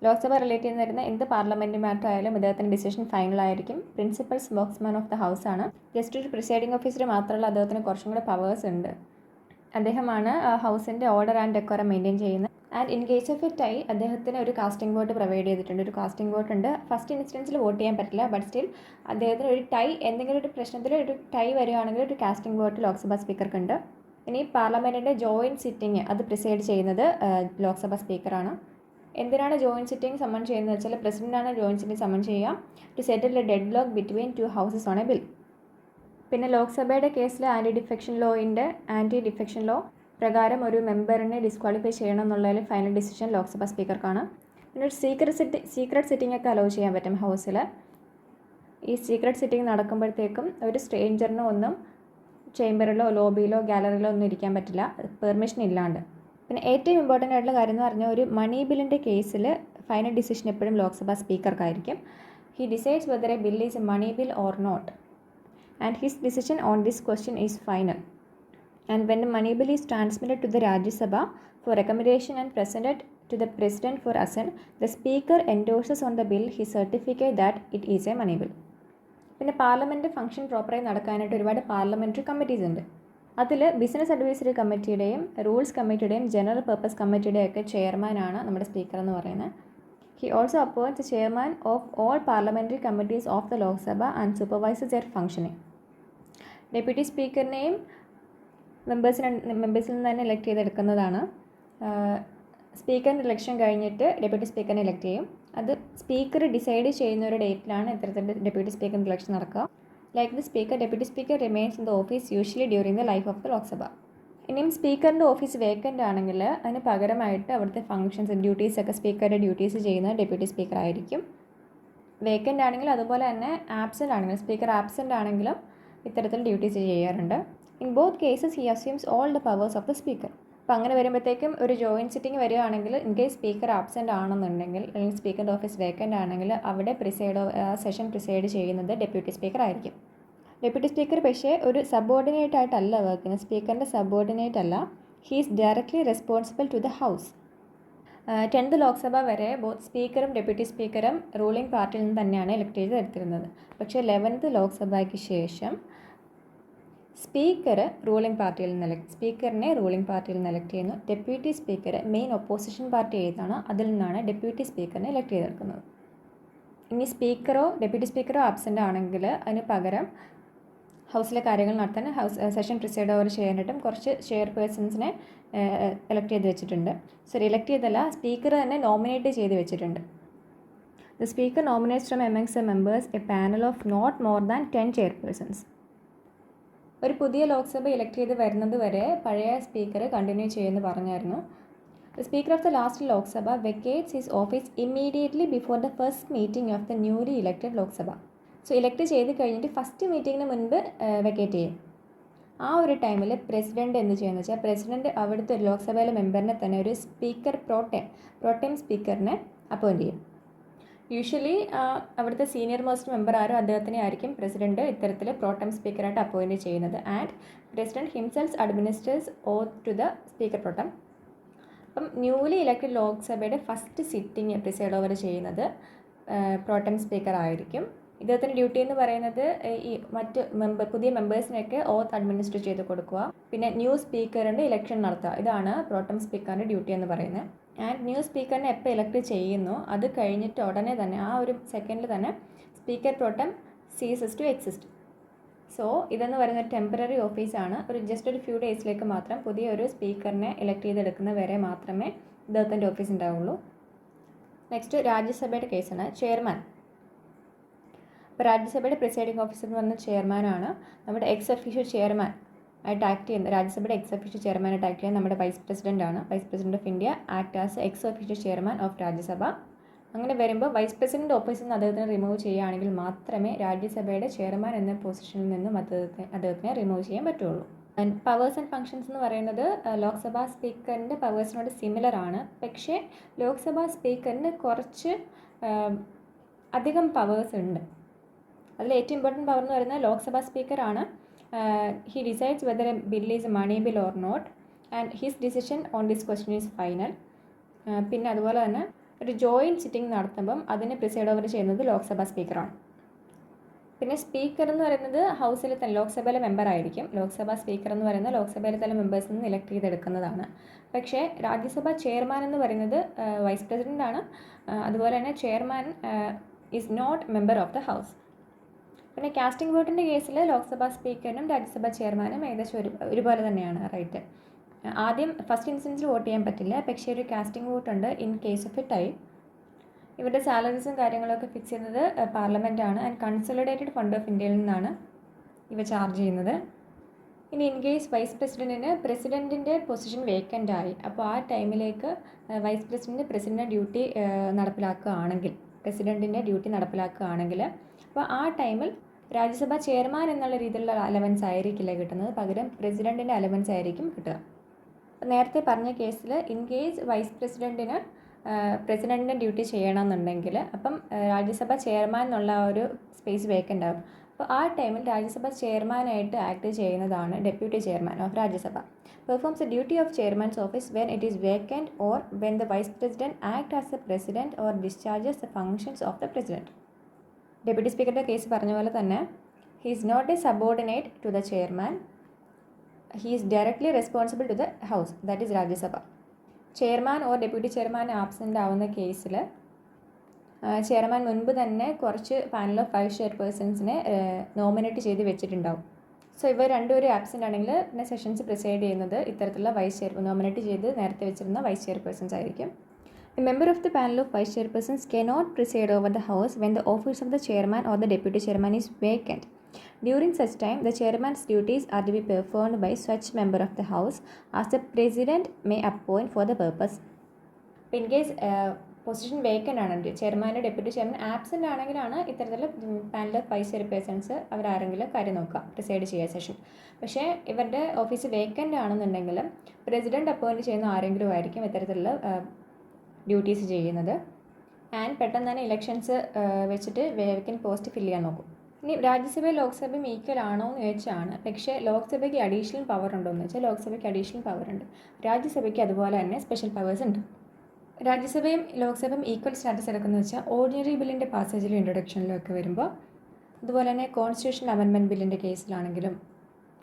ലോക്സഭ റിലേറ്റ് ചെയ്ത് വരുന്ന എന്ത് പാർലമെൻറ്റ് മാറ്റർ ആയാലും ഇദ്ദേഹത്തിൻ്റെ ഡിസിഷൻ ഫൈനലായിരിക്കും. Principal spokesman of the house ആണ്. ജസ്റ്റ് ഒരു പ്രിസൈഡിംഗ് ഓഫീസർ മാത്രമല്ല, അദ്ദേഹത്തിന് കുറച്ചും കൂടെ പവേഴ്സ് ഉണ്ട്. അദ്ദേഹമാണ് ഹൗസിൻ്റെ ഓർഡർ ആൻഡ് ഡെക്കോറം മെയിൻറ്റെയിൻ ചെയ്യുന്നത്. And in case of a tie അദ്ദേഹത്തിന് ഒരു കാസ്റ്റിംഗ് വോട്ട് പ്രൊവൈഡ് ചെയ്തിട്ടുണ്ട്. ഒരു കാസ്റ്റിംഗ് വോട്ട് ഉണ്ട്. ഫസ്റ്റ് ഇൻസ്റ്റൻസിൽ വോട്ട് ചെയ്യാൻ പറ്റില്ല, ബട്ട് സ്റ്റിൽ അദ്ദേഹത്തിന് ഒരു ടൈ, എന്തെങ്കിലും ഒരു പ്രശ്നത്തിൽ ഒരു ടൈ വരികയാണെങ്കിൽ ഒരു കാസ്റ്റിംഗ് വോട്ട് ലോക്സഭാ സ്പീക്കർക്കുണ്ട്. ഇനി പാർലമെൻറ്റിൻ്റെ ജോയിൻറ്റ് സിറ്റിംഗ് അത് പ്രിസൈഡ് ചെയ്യുന്നത് ലോക്സഭാ സ്പീക്കറാണ്. എന്തിനാണ് ജോയിൻറ്റ് സിറ്റിംഗ് സമ്മൺ ചെയ്യുന്നത് വെച്ചാൽ പ്രസിഡൻ്റാണ് ജോയിൻറ്റ് സിറ്റിംഗ് സമ്മൺ ചെയ്യുക to settle a deadlock between two houses on a bill. പിന്നെ ലോക്സഭയുടെ കേസിൽ ആൻറ്റി ഡിഫെക്ഷൻ ലോ പ്രകാരം ഒരു മെമ്പറിനെ ഡിസ്ക്വാളിഫൈ ചെയ്യണം എന്നുള്ളതിൽ ഫൈനൽ ഡിസിഷൻ ലോക്സഭാ സ്പീക്കർക്കാണ്. പിന്നെ ഒരു സീക്രട്ട് സിറ്റിംഗ് ഒക്കെ അലോ ചെയ്യാൻ പറ്റും ഹൗസിൽ. ഈ സീക്രട്ട് സിറ്റിംഗ് നടക്കുമ്പോഴത്തേക്കും ഒരു സ്ട്രേഞ്ചറിനോ ഒന്നും ചേംബറിലോ ലോബിയിലോ ഗാലറിയിലോ ഒന്നും ഇരിക്കാൻ പറ്റില്ല, പെർമിഷൻ ഇല്ലാണ്ട്. പിന്നെ ഏറ്റവും ഇമ്പോർട്ടൻ്റ് ആയിട്ടുള്ള കാര്യം എന്ന് പറഞ്ഞാൽ ഒരു മണി ബില്ലിൻ്റെ കേസിൽ ഫൈനൽ ഡിസിഷൻ എപ്പോഴും ലോക്സഭാ സ്പീക്കർക്കായിരിക്കും. He decides whether a bill is a money bill or not and his decision on this question is final. And when the money bill is transmitted to the Rajya Sabha for recommendation and presented to the President for assent, the Speaker endorses on the bill his certificate that it is a money bill. പിന്നെ parliament function പ്രോപ്പറായി നടക്കാനായിട്ട് ഒരുപാട് parliamentary committees ഉണ്ട്. അതിൽ business advisory കമ്മിറ്റിയുടെയും rules കമ്മിറ്റിയുടെയും general purpose കമ്മിറ്റിയുടെയും ഒക്കെ ചെയർമാനാണ് നമ്മുടെ സ്പീക്കർ എന്ന് പറയുന്നത്. He also appoints the chairman of all parliamentary committees of the Lok Sabha and supervises their functioning. Deputy സ്പീക്കറിനെയും മെമ്പേഴ്സിൽ നിന്ന് തന്നെ ഇലക്ട് ചെയ്തെടുക്കുന്നതാണ്. സ്പീക്കറിൻ്റെ ഇലക്ഷൻ കഴിഞ്ഞിട്ട് ഡെപ്യൂട്ടി സ്പീക്കറിനെ ഇലക്ട് ചെയ്യും. അത് സ്പീക്കർ ഡിസൈഡ് ചെയ്യുന്ന ഒരു ഡേറ്റിലാണ് ഇത്തരത്തിൻ്റെ ഡെപ്യൂട്ടി സ്പീക്കറിൻ്റെ ഇലക്ഷൻ നടക്കുക. Like the speaker, deputy speaker remains in the office usually during the life of the Lok Sabha. ഇനിയും സ്പീക്കറിൻ്റെ ഓഫീസ് വേക്കൻ്റ് ആണെങ്കിൽ അതിന് പകരമായിട്ട് അവിടുത്തെ ഫംഗ്ഷൻസ് ഡ്യൂട്ടീസൊക്കെ സ്പീക്കറുടെ ഡ്യൂട്ടീസ് ചെയ്യുന്ന ഡെപ്യൂട്ടി സ്പീക്കർ ആയിരിക്കും. വേക്കൻ്റ് ആണെങ്കിൽ അതുപോലെ തന്നെ ആബ്സെൻ്റ് ആണെങ്കിലും സ്പീക്കർ ആബ്സെൻ്റ് ആണെങ്കിലും ഇത്തരത്തിൽ ഡ്യൂട്ടീസ് ചെയ്യാറുണ്ട്. In both cases he assumes all the powers of the speaker. അപ്പോൾ അങ്ങനെ വരുമ്പോഴത്തേക്കും ഒരു ജോയിൻറ്റ് സിറ്റിംഗ് വരികയാണെങ്കിൽ ഇൻ കേസ് സ്പീക്കർ ആബ്സെൻ്റ് ആണെന്നുണ്ടെങ്കിൽ അല്ലെങ്കിൽ സ്പീക്കറിൻ്റെ ഓഫീസ് വേക്കൻ്റ് ആണെങ്കിൽ അവിടെ സെഷൻ പ്രിസൈഡ് ചെയ്യുന്നത് ഡെപ്യൂട്ടി സ്പീക്കർ ആയിരിക്കും. ഡെപ്യൂട്ടി സ്പീക്കർ പക്ഷേ ഒരു സബോർഡിനേറ്റ് ആയിട്ടല്ല വർക്ക് ചെയ്യുന്നത്, സ്പീക്കറിൻ്റെ സബോർഡിനേറ്റ് അല്ല. He is directly responsible to the house. 10th Lok Sabha വരെ ബോത്ത് സ്പീക്കറും ഡെപ്യൂട്ടി സ്പീക്കറും റൂളിംഗ് പാർട്ടിയിൽ നിന്ന് തന്നെയാണ് ഇലക്ട് ചെയ്ത് എടുത്തിരുന്നത്. പക്ഷേ 11th ലോക്സഭയ്ക്ക് ശേഷം സ്പീക്കറിനെ റൂളിംഗ് പാർട്ടിയിൽ നിന്ന് എലക്ട് ചെയ്യുന്നു. Deputy speaker main opposition party ഏതാണ് അതിൽ നിന്നാണ് ഡെപ്യൂട്ടി സ്പീക്കറിനെ എലക്ട് ചെയ്തെടുക്കുന്നത്. ഇനി ഡെപ്യൂട്ടി സ്പീക്കറോ ആബ്സെൻ്റ് ആണെങ്കിൽ അതിന് പകരം ഹൗസിലെ കാര്യങ്ങൾ നടത്താൻ സെഷൻ പ്രിസൈഡ് ഓവർ ചെയ്യാനായിട്ടും കുറച്ച് ചെയർപേഴ്സൺസിനെ എലക്ട് ചെയ്ത് വെച്ചിട്ടുണ്ട്. എലക്ട് ചെയ്തല്ല, സ്പീക്കർ തന്നെ നോമിനേറ്റ് ചെയ്ത് വെച്ചിട്ടുണ്ട്. The speaker nominates from amongst the members a panel of not more than 10 chairpersons. ഒരു പുതിയ ലോക്സഭ ഇലക്ട് ചെയ്ത് വരുന്നത് വരെ പഴയ സ്പീക്കർ കണ്ടിന്യൂ ചെയ്യുമെന്ന് പറഞ്ഞായിരുന്നു. The speaker of the last Lok Sabha vacates his office immediately before the first meeting of the newly elected Lok Sabha. Elect ചെയ്ത് കഴിഞ്ഞിട്ട് ഫസ്റ്റ് മീറ്റിങ്ങിന് മുൻപ് വെക്കേറ്റ് ചെയ്യും. ആ ഒരു ടൈമിൽ പ്രസിഡൻറ്റ് എന്ത് ചെയ്യുന്നത് വെച്ചാൽ പ്രസിഡൻറ്റ് അവിടുത്തെ ഒരു ലോക്സഭയിലെ മെമ്പറിനെ തന്നെ ഒരു സ്പീക്കർ പ്രോട്ടൈം സ്പീക്കറിനെ അപ്പോയിൻറ്റ് ചെയ്യും. യൂഷ്വലി അവിടുത്തെ സീനിയർ മോസ്റ്റ് മെമ്പർ ആരോ അദ്ദേഹത്തിനെ ആയിരിക്കും പ്രസിഡൻറ്റ് ഇത്തരത്തിൽ പ്രോട്ടൈം സ്പീക്കറായിട്ട് അപ്പോയിൻറ്റ് ചെയ്യുന്നത്. And president himself administers oath to the speaker pro tem. അപ്പം ന്യൂലി ഇലക്റ്റഡ് ലോക്സഭയുടെ ഫസ്റ്റ് സിറ്റിംഗ് പ്രിസൈഡ് ഓവർ ചെയ്യുന്നത് പ്രോട്ടൈം സ്പീക്കർ ആയിരിക്കും. ഇദ്ദേഹത്തിൻ്റെ ഡ്യൂട്ടി എന്ന് പറയുന്നത് ഈ പുതിയ മെമ്പേഴ്സിനൊക്കെ ഓത്ത് അഡ്മിനിസ്റ്റർ ചെയ്ത് കൊടുക്കുക, പിന്നെ ന്യൂ സ്പീക്കറിൻ്റെ ഇലക്ഷൻ നടത്തുക. ഇതാണ് പ്രോട്ടം സ്പീക്കറിൻ്റെ ഡ്യൂട്ടി എന്ന് പറയുന്നത്. ആൻഡ് ന്യൂ സ്പീക്കറിനെ എപ്പോൾ ഇലക്ട് ചെയ്യുന്നു അത് കഴിഞ്ഞിട്ട് ഉടനെ തന്നെ ആ ഒരു സെക്കൻഡിൽ തന്നെ speaker pro tem ceases to exist. ഇതെന്ന് പറയുന്ന ഒരു ടെമ്പററി ഓഫീസാണ്. ജസ്റ്റ് ഒരു ഫ്യൂ ഡേയ്സിലേക്ക് മാത്രം പുതിയ ഒരു സ്പീക്കറിനെ ഇലക്ട് ചെയ്തെടുക്കുന്ന വരെ മാത്രമേ ഇദ്ദേഹത്തിൻ്റെ ഓഫീസ് ഉണ്ടാവുള്ളൂ. നെക്സ്റ്റ് രാജ്യസഭയുടെ കേസാണ് ചെയർമാൻ. അപ്പോൾ രാജ്യസഭയുടെ പ്രിസൈഡിംഗ് ഓഫീസർ എന്ന് പറഞ്ഞ ചെയർമാനാണ്. നമ്മുടെ എക്സ് ഒഫീഷ്യൽ ചെയർമാൻ ആയിട്ട് ആക്ട് ചെയ്യുന്നത്, രാജ്യസഭയുടെ എക്സ് ഒഫീഷ്യൽ ചെയർമാനായിട്ട് ആക്ട് ചെയ്യുന്നത് നമ്മുടെ വൈസ് പ്രസിഡൻ്റാണ്. Vice president of India act as ex official chairman of Rajya Sabha. അങ്ങനെ വരുമ്പോൾ വൈസ് പ്രസിഡന്റ് ഓഫീസിൽ നിന്ന് അദ്ദേഹത്തിനെ റിമൂവ് ചെയ്യുകയാണെങ്കിൽ മാത്രമേ രാജ്യസഭയുടെ ചെയർമാൻ എന്ന പൊസിഷനിൽ നിന്നും അദ്ദേഹത്തിനെ റിമൂവ് ചെയ്യാൻ പറ്റുള്ളൂ. പവേഴ്സ് ആൻഡ് ഫങ്ഷൻസ് എന്ന് പറയുന്നത് ലോക്സഭാ സ്പീക്കറിൻ്റെ പവേഴ്സിനോട് സിമിലർ ആണ്. പക്ഷേ ലോക്സഭാ സ്പീക്കറിന് കുറച്ച് അധികം പവേഴ്സ് ഉണ്ട്. അതിൽ ഏറ്റവും ഇമ്പോർട്ടൻറ്റ് പവർ എന്ന് പറയുന്നത് Lok Sabha സ്പീക്കറാണ്. he decides whether a bill is a money bill or not, and his decision on this question is final. പിന്നെ അതുപോലെ തന്നെ ഒരു ജോയിൻറ്റ് സിറ്റിംഗ് നടത്തുമ്പം അതിനെ പ്രിസൈഡ് ഓവർ ചെയ്യുന്നത് ലോക്സഭാ സ്പീക്കറാണ്. പിന്നെ സ്പീക്കർ എന്ന് പറയുന്നത് ഹൗസിലെ തന്നെ ലോക്സഭയിലെ മെമ്പറായിരിക്കും. ലോക്സഭാ സ്പീക്കർ എന്ന് പറയുന്നത് ലോക്സഭയിലെ തന്നെ മെമ്പേഴ്സിൽ നിന്ന് ഇലക്ട് ചെയ്തെടുക്കുന്നതാണ്. പക്ഷേ രാജ്യസഭാ ചെയർമാൻ എന്ന് പറയുന്നത് വൈസ് പ്രസിഡൻ്റാണ്. അതുപോലെ തന്നെ chairman is not member of the house. പിന്നെ കാസ്റ്റിംഗ് വോട്ടിൻ്റെ കേസിൽ ലോക്സഭാ സ്പീക്കറിനും രാജ്യസഭാ ചെയർമാനും ഏകദേശം ഒരുപോലെ തന്നെയാണ് റൈറ്റ്. ആദ്യം ഫസ്റ്റ് ഇൻസ്റ്റൻസിൽ വോട്ട് ചെയ്യാൻ പറ്റില്ല, പക്ഷേ ഒരു കാസ്റ്റിംഗ് വോട്ടുണ്ട് in case of a tie. ഇവരുടെ സാലറീസും കാര്യങ്ങളൊക്കെ ഫിക്സ് ചെയ്യുന്നത് പാർലമെൻറ്റാണ്. ആൻഡ് കൺസോളിഡേറ്റഡ് ഫണ്ട് ഓഫ് ഇന്ത്യയിൽ നിന്നാണ് ഇവ ചാർജ് ചെയ്യുന്നത്. ഇനി ഇൻ കേസ് വൈസ് പ്രസിഡൻറ്റിൻ്റെ പൊസിഷൻ വേക്കൻ്റ് ആയി, അപ്പോൾ ആ ടൈമിലേക്ക് വൈസ് പ്രസിഡൻറ്റ് ഡ്യൂട്ടി നടപ്പിലാക്കുകയാണെങ്കിൽ അപ്പോൾ ആ ടൈമിൽ രാജ്യസഭാ ചെയർമാൻ എന്നുള്ള രീതിയിലുള്ള അലവൻസ് ആയിരിക്കില്ല കിട്ടുന്നത്, പകരം പ്രസിഡൻറ്റിൻ്റെ അലവൻസ് ആയിരിക്കും കിട്ടുക. നേരത്തെ പറഞ്ഞ കേസിൽ ഇൻ കേസ് വൈസ് പ്രസിഡൻറ്റിൻ്റെ ഡ്യൂട്ടി ചെയ്യണമെന്നുണ്ടെങ്കിൽ അപ്പം രാജ്യസഭ ചെയർമാൻ എന്നുള്ള ഒരു സ്പേസ് വേക്കൻ്റ് ആകും. അപ്പോൾ ആ ടൈമിൽ രാജ്യസഭ ചെയർമാനായിട്ട് ആക്ട് ചെയ്യുന്നതാണ് deputy chairman of Rajya Sabha. Performs the duty of chairman's office when it is vacant or when the vice president act as a president or discharges the functions of the president. Deputy സ്പീക്കറുടെ case പറഞ്ഞ പോലെ തന്നെ he is not a subordinate to the chairman, he is directly responsible to the house, that is Rajya Sabha. Chairman or deputy chairman absent ആവുന്ന കേസിൽ chairman മുൻപ് തന്നെ കുറച്ച് panel of 5 ചെയർപേഴ്സൺസിനെ nominate ചെയ്ത് വെച്ചിട്ടുണ്ടാവും. സോ ഇവർ രണ്ടുപേരും ആബ്സെൻ്റ് ആണെങ്കിൽ പിന്നെ സെഷൻസ് പ്രിസൈഡ് ചെയ്യുന്നത് ഇത്തരത്തിലുള്ള നോമിനേറ്റ് ചെയ്ത് നേരത്തെ വെച്ചിരുന്ന വൈസ് ചെയർപേഴ്സൺസ് ആയിരിക്കും. A member of the panel of vice chairpersons cannot preside over the house when the office of the chairman or the deputy chairman is vacant. During such time, the chairman's duties are to be performed by such member of the house as the president may appoint for the purpose. In case position vacant ആണെങ്കിൽ ചെയർമാൻ്റെ deputy chairman absent ആണെങ്കിലാണ് ഇത്തരത്തിലുള്ള panel of vice chairpersons അവരാരെങ്കിലും കാര്യം നോക്കുക പ്രിസൈഡ് ചെയ്യുക session. പക്ഷേ ഇവരുടെ office vacant ആണെന്നുണ്ടെങ്കിൽ president appoint ചെയ്യുന്ന ആരെങ്കിലും ആയിരിക്കും ഇത്തരത്തിലുള്ള ഡ്യൂട്ടീസ് ചെയ്യുന്നത്. ആൻഡ് പെട്ടെന്ന് തന്നെ ഇലക്ഷൻസ് വെച്ചിട്ട് വേക്കൻറ്റ് പോസ്റ്റ് ഫില്ല് ചെയ്യാൻ നോക്കും. ഇനി രാജ്യസഭയും ലോക്സഭയും ഈക്വൽ ആണോ എന്ന് ചോദിച്ചാണ്. പക്ഷേ ലോക്സഭയ്ക്ക് അഡീഷണൽ പവർ ഉണ്ടോ എന്ന് വെച്ചാൽ ലോക്സഭയ്ക്ക് അഡീഷണൽ പവർ ഉണ്ട്. രാജ്യസഭയ്ക്ക് അതുപോലെ തന്നെ സ്പെഷ്യൽ പവേഴ്സ് ഉണ്ട്. രാജ്യസഭയും ലോക്സഭയും ഈക്വൽ സ്റ്റാറ്റസ് എടുക്കുന്നത് വെച്ചാൽ ഓർഡിനറി ബില്ലിൻ്റെ പാസേജിലും ഇൻട്രൊഡക്ഷനിലും ഒക്കെ വരുമ്പോൾ, അതുപോലെ തന്നെ കോൺസ്റ്റിറ്റ്യൂഷണൽ അമെൻമെൻറ്റ് ബില്ലിൻ്റെ കേസിലാണെങ്കിലും,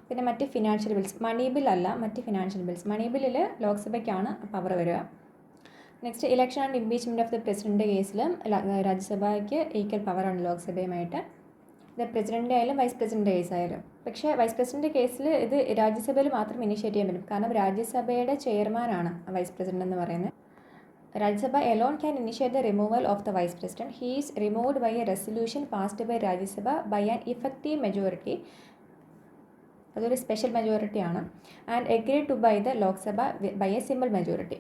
പിന്നെ മറ്റ് ഫിനാൻഷ്യൽ ബിൽസ്, മണി ബിൽ അല്ല മറ്റ് ഫിനാൻഷ്യൽ ബിൽസ്, മണി ബില്ലിൽ ലോക്സഭയ്ക്കാണ് പവർ വരിക. Next election and impeachment of the president കേസിലും രാജ്യസഭയ്ക്ക് ഈക്വൽ പവറാണ് ലോക്സഭയുമായിട്ട്. ഇത് പ്രസിഡൻ്റ് ആയാലും വൈസ് പ്രസിഡൻ്റ് കേസ് ആയാലും. പക്ഷേ വൈസ് പ്രസിഡൻ്റ് കേസിൽ ഇത് രാജ്യസഭയിൽ മാത്രം ഇനിഷ്യേറ്റ് ചെയ്യാൻ പറ്റും, കാരണം രാജ്യസഭയുടെ ചെയർമാനാണ് വൈസ് പ്രസിഡൻ്റ് എന്ന് പറയുന്നത്. Rajya Sabha alone can initiate the removal of the vice president. He is removed by a resolution passed by Rajya Sabha by an effective majority. അതൊരു സ്പെഷ്യൽ മെജോറിറ്റി ആണ്. And agreed to by the Lok Sabha by a simple majority.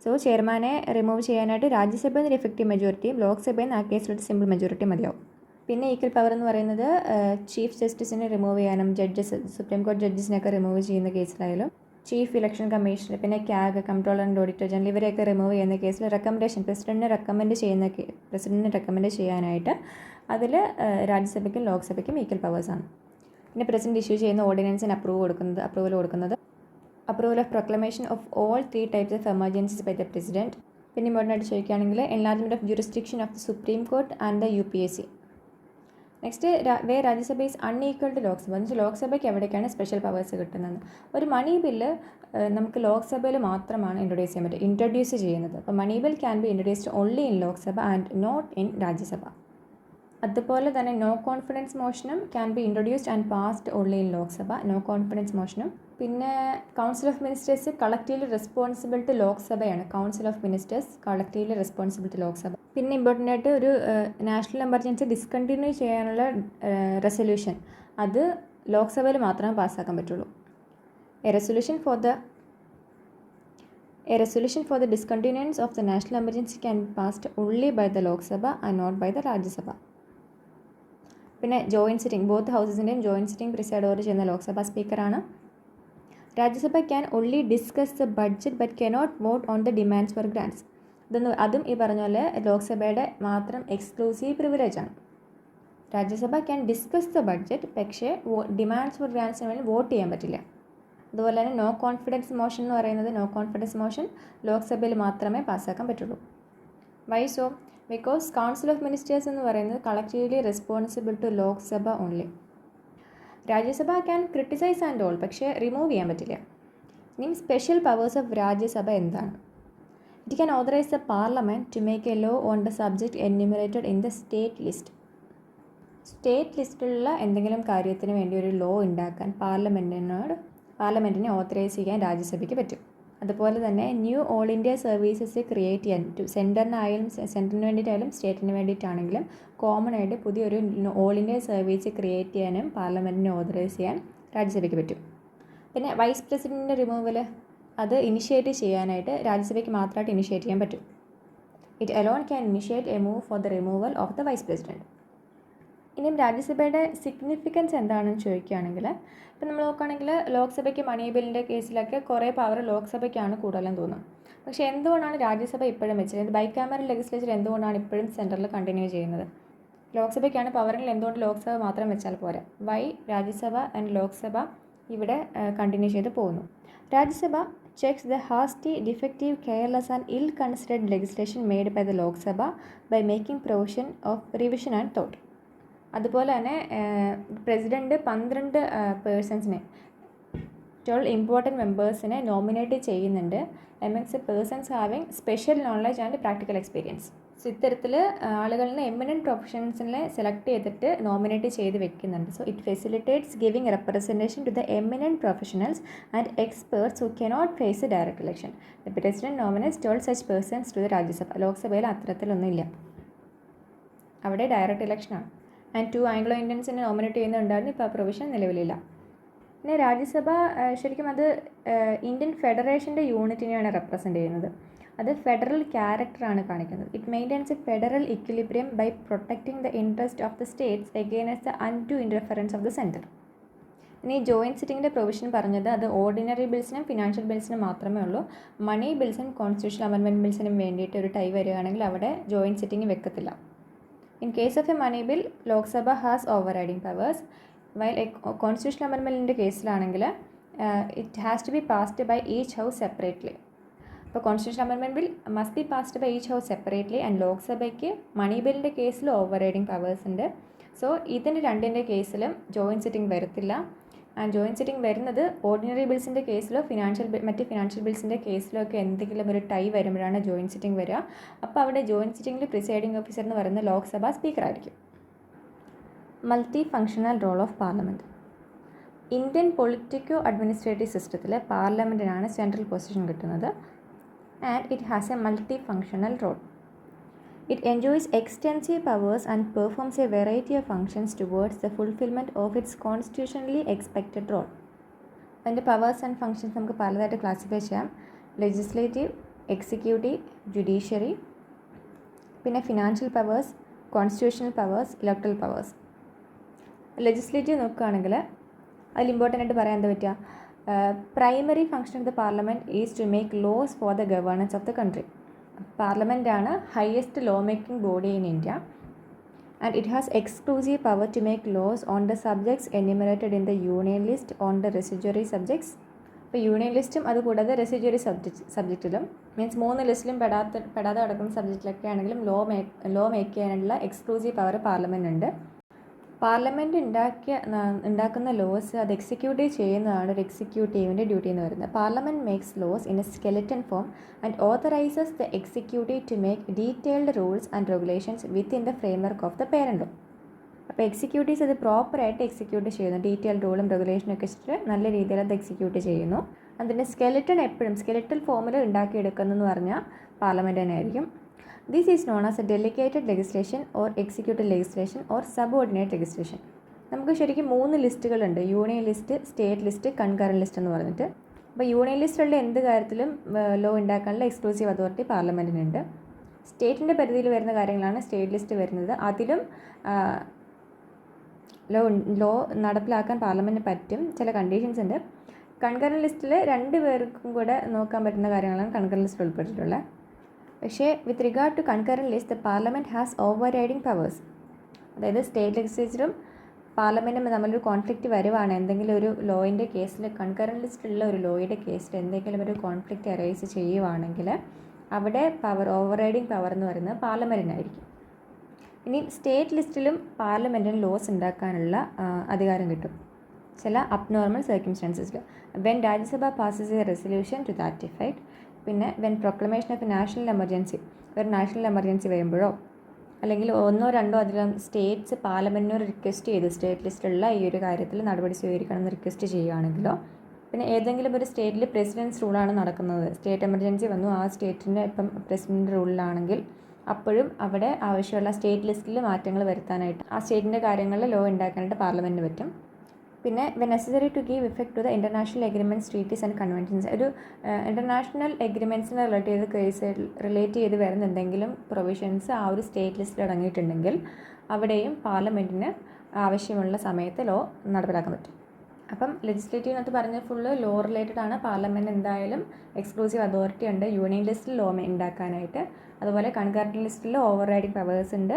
So ചെയർമാനെ remove ചെയ്യാനായിട്ട് രാജ്യസഭയിൽ നിന്ന് effective മെജോറിറ്റിയും ലോക്സഭയിൽ നിന്ന് ആ കേസിലൊരു simple majority മതിയാവും. പിന്നെ ഈക്വൽ പവർ എന്ന് പറയുന്നത് ചീഫ് ജസ്റ്റിസിനെ റിമൂവ് ചെയ്യാനും സുപ്രീം കോടതി ജഡ്ജസിനെയൊക്കെ റിമൂവ് ചെയ്യുന്ന കേസിലായാലും, ചീഫ് ഇലക്ഷൻ കമ്മീഷണർ, പിന്നെ ക്യാഗ്, കൺട്രോളർ ആൻഡ് ഓഡിറ്റർ ജനറൽ ഇവരെയൊക്കെ റിമൂവ് ചെയ്യുന്ന കേസിൽ റെക്കമെൻഡേഷൻ പ്രസിഡന്റിനെ റെക്കമെൻഡ് ചെയ്യാനായിട്ട് അതിൽ രാജ്യസഭയ്ക്കും ലോക്സഭയ്ക്കും ഈക്വൽ പവേഴ്സാണ്. പിന്നെ പ്രസിഡന്റ് ഇഷ്യൂ ചെയ്യുന്ന ഓർഡിനൻസിന് അപ്രൂവൽ കൊടുക്കുന്നത് approval of proclamation of all 3 types of emergencies by the president. പിന്നെ ഇമ്പോർട്ടൻ്റ് ചോദിക്കുകയാണെങ്കിൽ enlargement of jurisdiction of the supreme court and the UPSC. Next Rajya Sabha is unequal to Lok Sabha എന്ന് വെച്ചാൽ ലോക്സഭയ്ക്ക് എവിടേക്കാണ് സ്പെഷ്യൽ പവേഴ്സ് കിട്ടുന്നത്. ഒരു മണി ബില്ല് നമുക്ക് ലോക്സഭയിൽ മാത്രമാണ് ഇൻട്രൊഡ്യൂസ് ചെയ്യുന്നത്. അപ്പോൾ money bill can be introduced only in Lok Sabha and not in Rajya Sabha. അതുപോലെ തന്നെ നോ കോൺഫിഡൻസ് മോഷനും can be introduced and passed only in Lok Sabha, no confidence മോഷനും. പിന്നെ council of ministers collectively responsible to ലോക്സഭയാണ്. Council of ministers collectively responsible to Lok Sabha. പിന്നെ important ആയിട്ട് ഒരു national emergency discontinue ചെയ്യാനുള്ള റെസൊല്യൂഷൻ അത് ലോക്സഭയിൽ മാത്രമേ പാസ്സാക്കാൻ പറ്റുള്ളൂ. A resolution for the discontinuance of the national emergency can be passed only by the Lok Sabha and not by the Rajya Sabha. പിന്നെ ജോയിൻറ്റ് സിറ്റിംഗ്, ബോത്ത് ഹൗസസിൻ്റെയും ജോയിൻറ്റ് സിറ്റിംഗ് പ്രിസൈഡ് ഓവർ ചെയ്യുന്ന ലോക്സഭ സ്പീക്കറാണ്. Rajya Sabha can only discuss the budget but cannot vote on the demands for grants. അതും ഈ പറഞ്ഞ പോലെ ലോക്സഭയുടെ മാത്രം എക്സ്ക്ലൂസീവ് പ്രിവിലേജാണ്. Rajya Sabha can discuss the budget, പക്ഷേ ഡിമാൻഡ്സ് ഫോർ ഗ്രാൻസിന് വേണ്ടി വോട്ട് ചെയ്യാൻ പറ്റില്ല. അതുപോലെ തന്നെ നോ കോൺഫിഡൻസ് മോഷൻ എന്ന് പറയുന്നത്, നോ കോൺഫിഡൻസ് മോഷൻ ലോക്സഭയിൽ മാത്രമേ പാസ്സാക്കാൻ പറ്റുള്ളൂ. Why so? Because council of ministers എന്ന് പറയുന്നത് collectively responsible to Lok Sabha only. Rajya Sabha can criticise and all, പക്ഷേ റിമൂവ് ചെയ്യാൻ പറ്റില്ല. ഇനി സ്പെഷ്യൽ പവേഴ്സ് ഓഫ് രാജ്യസഭ എന്താണ്? It can authorise the parliament to make a law on the subject enumerated in the state list. State ലിസ്റ്റിലുള്ള എന്തെങ്കിലും കാര്യത്തിന് വേണ്ടി ഒരു ലോ ഉണ്ടാക്കാൻ പാർലമെൻറ്റിനെ ഓതറൈസ് ചെയ്യാൻ രാജ്യസഭയ്ക്ക് പറ്റും. അതുപോലെ തന്നെ new all India services create ചെയ്യാൻ, സെൻറ്ററിന് വേണ്ടിയിട്ടായാലും സ്റ്റേറ്റിന് വേണ്ടിയിട്ടാണെങ്കിലും കോമൺ ആയിട്ട് പുതിയൊരു ഓൾ ഇന്ത്യ സർവീസ് ക്രിയേറ്റ് ചെയ്യാനും പാർലമെൻറ്റിനെ ഓതറൈസ് ചെയ്യാൻ രാജ്യസഭയ്ക്ക് പറ്റും. പിന്നെ വൈസ് പ്രസിഡൻറ്റിൻ്റെ റിമൂവൽ, അത് ഇനിഷ്യേറ്റ് ചെയ്യാനായിട്ട് രാജ്യസഭയ്ക്ക് മാത്രമായിട്ട് ഇനിഷ്യേറ്റ് ചെയ്യാൻ പറ്റും. It alone can initiate a move for the removal of the vice president. ഇനിയും രാജ്യസഭയുടെ സിഗ്നിഫിക്കൻസ് എന്താണെന്ന് ചോദിക്കുകയാണെങ്കിൽ, ഇപ്പം നമ്മൾ നോക്കുകയാണെങ്കിൽ ലോക്സഭയ്ക്ക് മണി ബില്ലിൻ്റെ കേസിലൊക്കെ കുറേ പവർ ലോക്സഭയ്ക്കാണ് കൂടുതലെന്ന് തോന്നും. പക്ഷേ എന്തുകൊണ്ടാണ് രാജ്യസഭ ഇപ്പോഴും വെച്ചത്? ബൈക്കാമറൽ ലെജിസ്ലേച്ചർ എന്തുകൊണ്ടാണ് ഇപ്പോഴും സെൻറ്ററിൽ കണ്ടിന്യൂ ചെയ്യുന്നത്? ലോക്സഭയ്ക്കാണ് പവറിൽ, എന്തുകൊണ്ട് ലോക്സഭ മാത്രം വെച്ചാൽ പോരാ? വൈ രാജ്യസഭ ആൻഡ് ലോക്സഭ ഇവിടെ കണ്ടിന്യൂ ചെയ്ത് പോകുന്നു? Rajya Sabha checks the hasty, defective, careless and ill-considered legislation made by the Lok Sabha by making provision of revision and thought. അതുപോലെ തന്നെ പ്രസിഡൻറ്റ് 12 പേഴ്സൺസിനെ, 12 ഇമ്പോർട്ടൻറ്റ് മെമ്പേഴ്സിനെ നോമിനേറ്റ് ചെയ്യുന്നുണ്ട്, amongst persons having special knowledge and practical experience. So ഇത്തരത്തിൽ ആളുകളിനെ eminent പ്രൊഫഷൻസിനെ select ചെയ്തിട്ട് nominate ചെയ്ത് വെക്കുന്നുണ്ട്. So it facilitates giving representation to the eminent professionals and experts who cannot face direct election. The president nominates 12 such persons to the Rajya Sabha. ലോക്സഭയിൽ അത്തരത്തിലൊന്നുമില്ല, അവിടെ direct ഇലക്ഷനാണ്. ആൻഡ് 2 ആംഗ്ലോ ഇന്ത്യൻസിനെ നോമിനേറ്റ് ചെയ്യുന്നുണ്ടായിരുന്നു, ഇപ്പോൾ ആ പ്രൊവിഷൻ നിലവിലില്ല. പിന്നെ രാജ്യസഭ ശരിക്കും അത് ഇന്ത്യൻ ഫെഡറേഷൻ്റെ യൂണിറ്റിനെയാണ് റെപ്രസെൻ്റ് ചെയ്യുന്നത്. അത് ഫെഡറൽ ക്യാരക്ടറാണ് കാണിക്കുന്നത്. It maintains a federal equilibrium by protecting the interest of the states against the undue interference of the centre. ഇനി ജോയിൻറ്റ് സിറ്റിങ്ങിൻ്റെ പ്രൊവിഷൻ പറഞ്ഞത് അത് ഓർഡിനറി ബിൽസിനും ഫിനാൻഷ്യൽ ബിൽസിനും മാത്രമേ ഉള്ളൂ. മണി ബിൽസിനും കോൺസ്റ്റിറ്റ്യൂഷണൽ അമെൻമെൻറ്റ് ബിൽസിനും വേണ്ടിയിട്ട് ഒരു ടൈ വരികയാണെങ്കിൽ അവിടെ ജോയിൻറ്റ് സിറ്റിംഗ് വെക്കത്തില്ല. In case of a money bill, Lok Sabha has overriding powers, while a constitutional amendment കേസിലാണെങ്കിൽ it has to be passed by each house separately. അപ്പോൾ constitutional amendment bill must be passed by each house separately and ലോക്സഭയ്ക്ക് മണി ബില്ലിൻ്റെ കേസിൽ ഓവർറൈഡിങ് powers ഉണ്ട്. So ഇതിന് രണ്ടിൻ്റെ കേസിലും joint sitting വരത്തില്ല. And joint sitting വരുന്നത് ordinary ബിൽസിൻ്റെ കേസിലോ മറ്റ് ഫിനാൻഷ്യൽ ബിൽസിൻ്റെ കേസിലോ ഒക്കെ എന്തെങ്കിലും ഒരു ടൈ വരുമ്പോഴാണ് ജോയിൻറ്റ് സിറ്റിംഗ് വരിക. അപ്പോൾ അവിടെ ജോയിൻറ്റ് സിറ്റിംഗിൽ പ്രിസൈഡിംഗ് ഓഫീസർ എന്ന് പറയുന്ന ലോക്സഭ സ്പീക്കർ ആയിരിക്കും. Multi functional role of parliament. Indian politico administrative സിസ്റ്റത്തിൽ പാർലമെൻറ്റിനാണ് സെൻട്രൽ പൊസിഷൻ കിട്ടുന്നത്. And it has a multi functional role. It enjoys extensive powers and performs a variety of functions towards the fulfillment of its constitutionally expected role. അതിൻ്റെ powers and functions നമുക്ക് പലതായിട്ട് classify ചെയ്യാം. Legislative, executive, judiciary, പിന്നെ financial powers, constitutional powers, electoral powers. Legislative നോക്കുകയാണെങ്കിൽ അതിൽ important ആയിട്ട് പറയാൻ എന്താ പറ്റുക? Primary function of the parliament is to make laws for the governance of the country. പാർലമെൻറ്റാണ് highest law making body in India and it has exclusive power to make laws on the subjects enumerated in the union list on the residuary subjects. ഇപ്പോൾ union ലിസ്റ്റും അതുകൂടാതെ residuary സബ്ജക്റ്റിലും means 3 ലിസ്റ്റിലും പെടാതെ കിടക്കുന്ന സബ്ജക്റ്റിലൊക്കെ ആണെങ്കിലും law make ചെയ്യാനുള്ള exclusive power പാർലമെൻറ്റുണ്ട്. Parliament ഉണ്ടാക്കുന്ന ലോസ് അത് എക്സിക്യൂട്ട് ചെയ്യുന്നതാണ് ഒരു എക്സിക്യൂട്ടീവിൻ്റെ ഡ്യൂട്ടി എന്ന് പറയുന്നത്. Parliament makes laws in a skeleton form and authorises the executive to make detailed rules and regulations within the framework of the parent law. അപ്പോൾ എക്സിക്യൂട്ടീവ്സ് അത് പ്രോപ്പറായിട്ട് എക്സിക്യൂട്ട് ചെയ്യുന്നു. ഡീറ്റെയിൽഡ് റൂളും റെഗുലേഷനും ഒക്കെ വെച്ചിട്ട് നല്ല രീതിയിൽ അത് എക്സിക്യൂട്ട് ചെയ്യുന്നു. അതിൻ്റെ സ്കെലറ്റൽ ഫോമിൽ ഉണ്ടാക്കിയെടുക്കുന്നതെന്ന് പറഞ്ഞാൽ പാർലമെൻറ്റ് തന്നെ ആയിരിക്കും. This is known as a delegated legislation or executive legislation or subordinate legislation. നമുക്ക് ശരിക്കും 3 ലിസ്റ്റുകളുണ്ട്. Union list, state list, concurrent list എന്ന് പറഞ്ഞിട്ട്. അപ്പോൾ യൂണിയൻ ലിസ്റ്റുള്ള എന്ത് കാര്യത്തിലും ലോ ഉണ്ടാക്കാനുള്ള എക്സ്ക്ലൂസീവ് അതോറിറ്റി പാർലമെൻറ്റിനുണ്ട്. സ്റ്റേറ്റിൻ്റെ പരിധിയിൽ വരുന്ന കാര്യങ്ങളാണ് സ്റ്റേറ്റ് ലിസ്റ്റ് വരുന്നത്. അതിലും ലോ നടപ്പിലാക്കാൻ പാർലമെൻറ്റിന് പറ്റും. ചില കണ്ടീഷൻസ് ഉണ്ട്. കൺകറൻറ്റ് ലിസ്റ്റിൽ 2 പേർക്കും കൂടെ നോക്കാൻ പറ്റുന്ന കാര്യങ്ങളാണ് കൺകറൻറ്റ് ലിസ്റ്റിൽ ഉൾപ്പെട്ടിട്ടുള്ളത്. പക്ഷേ with regard to concurrent list the parliament has overriding powers. അതായത് സ്റ്റേറ്റ് ലെജിസ്ലേച്ചറും പാർലമെൻറ്റും തമ്മിലൊരു കോൺഫ്ലിക്റ്റ് വരുവാണ്, എന്തെങ്കിലും ഒരു ലോയിൻ്റെ കേസിൽ, കൺകറൻറ്റ് ലിസ്റ്റിലുള്ള ഒരു ലോയുടെ കേസിൽ എന്തെങ്കിലും ഒരു കോൺഫ്ലിക്റ്റ് അറൈസ് ചെയ്യുവാണെങ്കിൽ അവിടെ ഓവർ റൈഡിങ് പവർ എന്ന് പറയുന്നത് പാർലമെൻറ്റിനായിരിക്കും. ഇനി സ്റ്റേറ്റ് ലിസ്റ്റിലും പാർലമെൻറ്റിന് ലോസ് ഉണ്ടാക്കാനുള്ള അധികാരം കിട്ടും ചില അബ്നോർമൽ സർക്കംസ്റ്റാൻസസിൽ. When Rajya Sabha passes a resolution to that effect, പിന്നെ when proclamation of national emergency, ഒരു നാഷണൽ എമർജൻസി വരുമ്പോഴോ, അല്ലെങ്കിൽ 1 or 2 അധികം സ്റ്റേറ്റ്സ് പാർലമെൻറ്റിനോട് റിക്വസ്റ്റ് ചെയ്ത് സ്റ്റേറ്റ് ലിസ്റ്റിലുള്ള ഈ ഒരു കാര്യത്തിൽ നടപടി സ്വീകരിക്കണമെന്ന് റിക്വസ്റ്റ് ചെയ്യുകയാണെങ്കിലോ, പിന്നെ ഏതെങ്കിലും ഒരു സ്റ്റേറ്റിൽ പ്രസിഡൻസ് റൂളാണ് നടക്കുന്നത്, സ്റ്റേറ്റ് എമർജൻസി വന്നു, ആ സ്റ്റേറ്റിൻ്റെ ഇപ്പം പ്രസിഡൻറ്റ് റൂളിലാണെങ്കിൽ അപ്പോഴും അവിടെ ആവശ്യമുള്ള സ്റ്റേറ്റ് ലിസ്റ്റിൽ മാറ്റങ്ങൾ വരുത്താനായിട്ട് ആ സ്റ്റേറ്റിൻ്റെ കാര്യങ്ങളിൽ ലോ ഉണ്ടാക്കാനായിട്ട് പാർലമെൻറ്റിന് പറ്റും. പിന്നെ when necessary to give effect to the international agreements, treaties and conventions, ഒരു ഇൻ്റർനാഷണൽ എഗ്രിമെൻറ്റ്സിനെ റിലേറ്റ് ചെയ്ത് വരുന്ന എന്തെങ്കിലും പ്രൊവിഷൻസ് ആ ഒരു സ്റ്റേറ്റ് ലിസ്റ്റിൽ അടങ്ങിയിട്ടുണ്ടെങ്കിൽ അവിടെയും പാർലമെൻറ്റിന് ആവശ്യമുള്ള സമയത്ത് ലോ നടപ്പിലാക്കാൻ പറ്റും. അപ്പം ലെജിസ്ലേറ്റീവിനകത്ത് പറഞ്ഞ ഫുള്ള് ലോ റിലേറ്റഡ് ആണ്. പാർലമെൻറ്റ് എന്തായാലും എക്സ്ക്ലൂസീവ് അതോറിറ്റി ഉണ്ട് യൂണിയൻ ലിസ്റ്റിൽ ലോ ഉണ്ടാക്കാനായിട്ട്. അതുപോലെ കൺകറൻറ്റ് ലിസ്റ്റിൽ ഓവർ റൈഡിങ് പവേഴ്സ് ഉണ്ട്.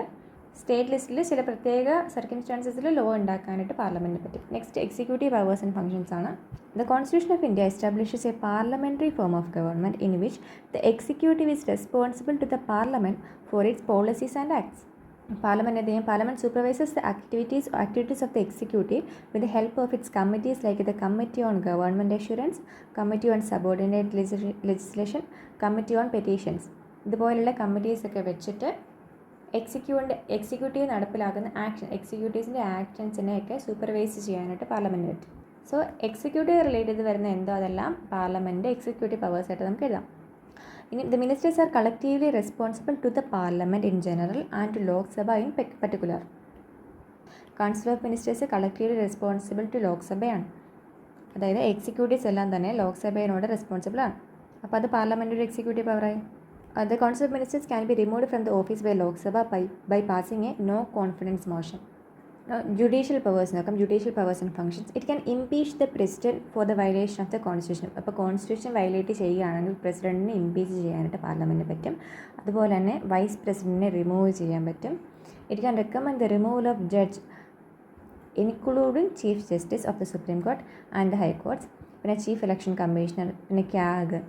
സ്റ്റേറ്റ് ലിസ്റ്റിൽ ചില പ്രത്യേക സർക്കംസ്റ്റാൻസസിൽ ലോ ഉണ്ടാക്കാനായിട്ട് പാർലമെൻറ്റിന് പറ്റും. Next executive powers and functions ആണ്. The constitution of India establishes a parliamentary form of government in which the executive is responsible to the parliament for its policies and acts. Parliament supervises the activities of the executive with the help of its committees like the Committee on Government Assurance, Committee on Subordinate Legislation, Committee on Petitions. ഇതുപോലുള്ള കമ്മിറ്റീസൊക്കെ വെച്ചിട്ട് executive നടപ്പിലാക്കുന്ന എക്സിക്യൂട്ടീവ്സിൻ്റെ ആക്ഷൻസിനെയൊക്കെ supervise ചെയ്യാനായിട്ട് parliament പറ്റും. So executive relate ചെയ്ത് വരുന്ന എന്തോ അതെല്ലാം parliament executive പവേഴ്സായിട്ട് നമുക്ക് എഴുതാം. The ministers are collectively responsible to the parliament in general and to Lok Sabha in particular. Council of Ministers collectively responsible to Lok Sabhയാണ്. അതായത് എക്സിക്യൂട്ടീവ്സ് എല്ലാം തന്നെ ലോക്സഭയോട് റെസ്പോൺസിബിൾ ആണ്. അപ്പോൾ അത് പാർലമെൻ്റ് ഒരു executive പവറായി. The Council of Ministers can be removed from the office by Lok Sabha by passing a no confidence motion. Judicial powers നോക്കാം. Judicial powers and functions. It can impeach the president for the violation of the constitution. അപ്പോൾ constitution violate ചെയ്യുകയാണെങ്കിൽ പ്രസിഡന്റിനെ impeach ചെയ്യാനായിട്ട് പാർലമെൻറ്റിന് പറ്റും. അതുപോലെ തന്നെ vice പ്രസിഡന്റിനെ റിമൂവ് ചെയ്യാൻ പറ്റും. It can recommend the removal of judge including chief justice of the supreme court and the high courts. പിന്നെ ചീഫ് ഇലക്ഷൻ കമ്മീഷണർ, പിന്നെ ക്യാഗ്,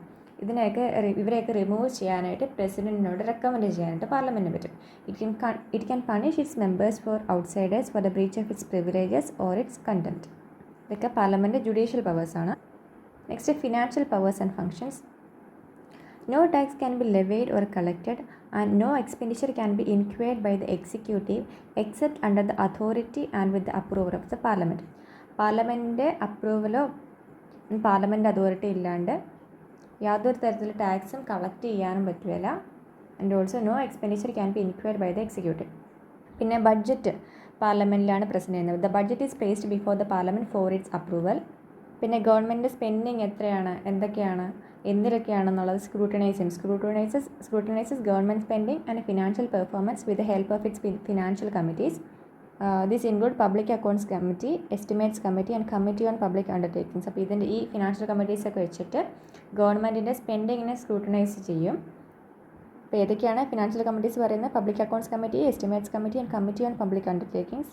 ഇവരെയൊക്കെ റിമൂവ് ചെയ്യാനായിട്ട് പ്രസിഡന്റിനോട് റെക്കമെൻഡ് ചെയ്യാനായിട്ട് പാർലമെൻറ്റിന് പറ്റും. It can punish its members for outsiders for the breach of its privileges or its contempt. ഇതൊക്കെ parliament judicial പവേഴ്സാണ്. Next financial powers and functions. No tax can be levied or collected and no expenditure can be inquired by the executive except under the authority and with the approval of the parliament. പാർലമെൻറ്റിൻ്റെ അപ്രൂവലോ parliament authority ഇല്ലാണ്ട് യാതൊരു തരത്തിലുള്ള ടാക്സും collect ചെയ്യാനും പറ്റുകയില്ല. And also no expenditure can be inquired by the executive. പിന്നെ budget പാർലമെൻറ്റിലാണ് പ്രസൻറ്റ് ചെയ്യുന്നത്. The budget is placed before the parliament for its approval. പിന്നെ ഗവൺമെൻറ് സ്പെൻഡിങ് എത്രയാണ്, എന്തൊക്കെയാണ്, എന്തിനൊക്കെയാണെന്നുള്ളത് scrutinises government spending and financial performance with the help of its financial committees. These include Public Accounts Committee, Estimates Committee and Committee on Public Undertakings. അപ്പോൾ ഇതിൻ്റെ ഈ financial കമ്മിറ്റീസൊക്കെ വെച്ചിട്ട് ഗവൺമെൻറ്റിൻ്റെ സ്പെൻഡിങ്ങിനെ scrutinise ചെയ്യും. അപ്പോൾ ഏതൊക്കെയാണ് ഫിനാൻഷ്യൽ കമ്മിറ്റീസ് പറയുന്നത്? Public accounts committee, estimates committee and committee on public undertakings.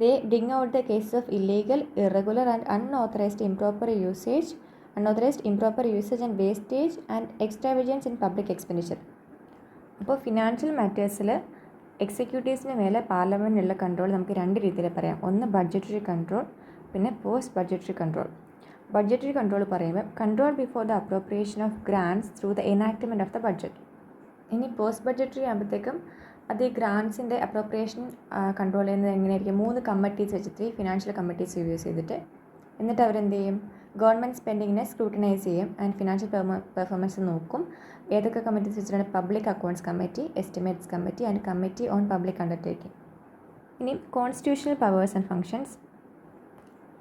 They bring out the cases of illegal, irregular and unauthorized improper usage and wastage and extravagance in public expenditure. അപ്പോൾ financial മാറ്റേഴ്സിൽ എക്സിക്യൂട്ടീവ്സിന് മേലെ പാർലമെൻറ്റിനുള്ള control നമുക്ക് 2 രീതിയിൽ പറയാം. ഒന്ന് budgetary control, പിന്നെ post budgetary control. Budgetary control പറയുമ്പോൾ control before the appropriation of grants through the enactment of the budget. ഇനി പോസ്റ്റ് ബഡ്ജറ്ററി ആകുമ്പോഴത്തേക്കും അത് ഈ ഗ്രാൻറ്റ്സിൻ്റെ അപ്രോപ്രിയേഷൻ കൺട്രോൾ ചെയ്യുന്നത് എങ്ങനെയായിരിക്കും? 3 കമ്മിറ്റീസ് വെച്ചിട്ട് ഫിനാൻഷ്യൽ കമ്മിറ്റീസ് യൂസ് ചെയ്തിട്ട് എന്നിട്ട് അവരെന്ത് ചെയ്യും? ഗവൺമെൻറ് സ്പെൻഡിങ്ങിനെ സ്ക്രൂട്ടനൈസ് ചെയ്യും ആൻഡ് ഫിനാൻഷ്യൽ പെർഫോമൻസ് നോക്കും. ഏതൊക്കെ കമ്മിറ്റീസ് വെച്ചിട്ടാണ്? Public accounts committee, estimates committee and committee on public undertaking. ഇനി കോൺസ്റ്റിറ്റ്യൂഷണൽ പവേഴ്സ് ആൻഡ് ഫങ്ഷൻസ്.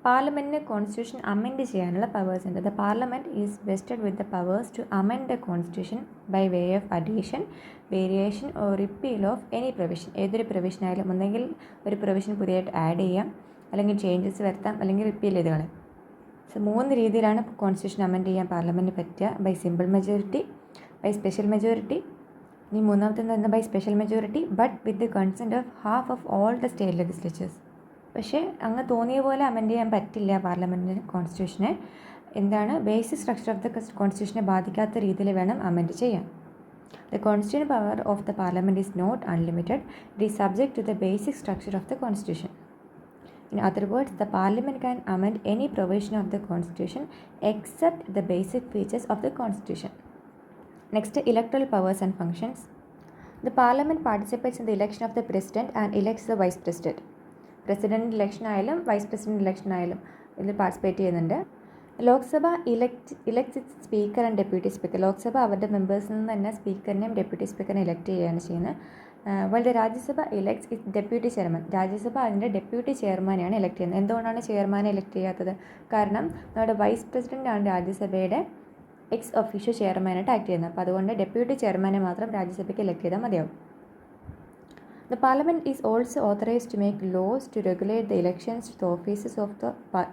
പാർലമെൻറ്റിന് കോൺസ്റ്റിറ്റ്യൂഷൻ അമെൻഡ് ചെയ്യാനുള്ള പവേഴ്സ് ഉണ്ട്. The parliament is vested with the powers to amend the constitution by way of addition, variation or repeal of any provision. ഏതൊരു provision ആയാലും ഒന്നെങ്കിൽ ഒരു provision പുതിയതായിട്ട് add ചെയ്യാം, അല്ലെങ്കിൽ ചേഞ്ചസ് വരുത്താം, അല്ലെങ്കിൽ റിപ്പീൽ ചെയ്ത് കളയാം. സോ 3 രീതിയിലാണ് കോൺസ്റ്റിറ്റ്യൂഷൻ അമെൻഡ് ചെയ്യാൻ പാർലമെൻറ്റിന് പറ്റുക. By simple majority, by special majority ഇനി മൂന്നാമത്തെ എന്താ by special majority but with the consent of half of all the state legislatures. പക്ഷേ അങ്ങ് തോന്നിയ പോലെ അമെൻഡ് ചെയ്യാൻ പറ്റില്ല പാർലമെൻറ്റിന് കോൺസ്റ്റിറ്റ്യൂഷനെ. എന്താണ് ബേസിക് സ്ട്രക്ചർ ഓഫ് ദ കോൺസ്റ്റിറ്റ്യൂഷനെ ബാധിക്കാത്ത രീതിയിൽ വേണം അമെൻഡ് ചെയ്യാൻ. The constitutional power of the parliament is not unlimited. It is subject to the basic structure of the constitution. In other words, the parliament can amend any provision of the constitution except the basic features of the constitution. Next, electoral powers and functions. The parliament participates in the election of the president and elects the vice president. President election ആയാലും vice president election ആയാലും ഇതിൽ participate ചെയ്യുന്നുണ്ട്. Lok Sabha elects it's speaker and deputy speaker. Lok Sabha അവരുടെ മെമ്പേഴ്സിൽ നിന്ന് തന്നെ സ്പീക്കറിനെയും deputy സ്പീക്കറിനെ elect ചെയ്യുകയാണ് ചെയ്യുന്നത്. While Rajya Sabha elects it's deputy chairman. Rajya Sabha അതിൻ്റെ ഡെപ്യൂട്ടി ചെയർമാനെയാണ് ഇലക്ട് ചെയ്യുന്നത്. എന്തുകൊണ്ടാണ് ചെയർമാനെ ഇലക്ട് ചെയ്യാത്തത്? കാരണം നമ്മുടെ വൈസ് പ്രസിഡൻ്റാണ് രാജ്യസഭയുടെ എക്സ് ഒഫീഷ്യോ ചെയർമാനായിട്ട് ആക്ട് ചെയ്യുന്നത്. അപ്പോൾ അതുകൊണ്ട് ഡെപ്യൂട്ടി ചെയർമാനെ മാത്രം രാജ്യസഭയ്ക്ക് ഇലക്ട് ചെയ്താൽ മതിയാവും. The Parliament is also authorized to make laws to regulate the elections to the offices of the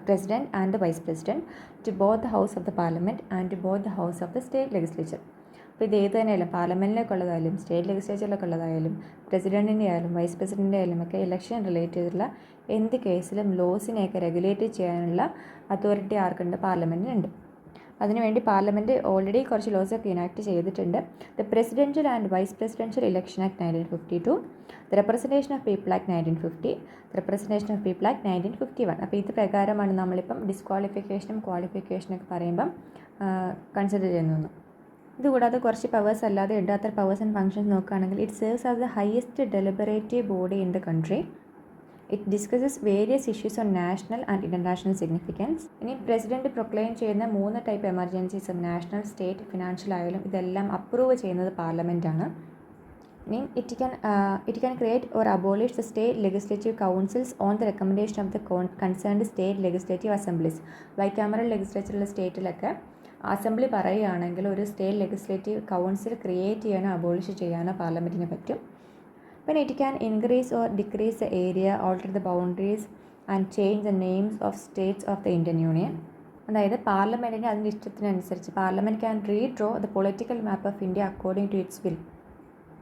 President and the Vice President to both the House of the Parliament and to both the House of the State Legislature. അപ്പോൾ ഇത് ഏത് തന്നെയായാലും പാർലമെൻറ്റിലേക്കുള്ളതായാലും state ലെജിസ്ലേച്ചറിലേക്കുള്ളതായാലും പ്രസിഡൻറ്റിൻ്റെ ആയാലും vice പ്രസിഡൻറ്റിൻ്റെ ആയാലും ഒക്കെ election relate ചെയ്തിട്ടുള്ള എന്ത് കേസിലും ലോസിനെയൊക്കെ റെഗുലേറ്റ് ചെയ്യാനുള്ള അതോറിറ്റി ആർക്കുണ്ട്? പാർലമെൻറ്റിനുണ്ട്. അതിനുവേണ്ടി പാർലമെൻറ്റ് ഓൾറെഡി കുറച്ച് ലോസൊക്കെ ഇനാക്ട് ചെയ്തിട്ടുണ്ട്. The presidential and vice presidential election act 1952, the representation of people act 1950, the representation of people act 1951. അപ്പോൾ ഇത് പ്രകാരമാണ് നമ്മളിപ്പം ഡിസ്ക്വാളിഫിക്കേഷനും ക്വാളിഫിക്കേഷനൊക്കെ പറയുമ്പം കൺസിഡർ ചെയ്യുന്നു. ഇതുകൂടാതെ കുറച്ച് പവേഴ്സ് അല്ലാതെ ഉണ്ട്. അത്ര പവേഴ്സ് ആൻഡ് ഫങ്ഷൻസ് നോക്കുകയാണെങ്കിൽ it serves as the highest deliberative body in the country. It discusses various issues on national and international significance. ഇനി പ്രസിഡൻറ്റ് പ്രൊക്ലെയിം ചെയ്യുന്ന 3 type emergencies national, state, financial ആയാലും ഇതെല്ലാം അപ്രൂവ് ചെയ്യുന്നത് പാർലമെൻറ്റാണ്. ഇനി it can create or abolish the state legislative councils on the recommendation of the concerned state legislative assemblies. Bicameral ലെജിസ്ലേച്ചറുള്ള സ്റ്റേറ്റിലൊക്കെ assembly പറയുകയാണെങ്കിൽ ഒരു സ്റ്റേറ്റ് ലെജിസ്ലേറ്റീവ് കൗൺസിൽ ക്രിയേറ്റ് ചെയ്യാനോ അബോളിഷ് ചെയ്യാനോ പാർലമെൻറ്റിന് പറ്റും. When it can increase or decrease the area, alter the boundaries and change the names of states of the Indian Union. അതായത് പാർലമെൻറ്റിന് അതിൻ്റെ ഇഷ്ടത്തിനനുസരിച്ച് parliament can redraw the political map of India according to its will.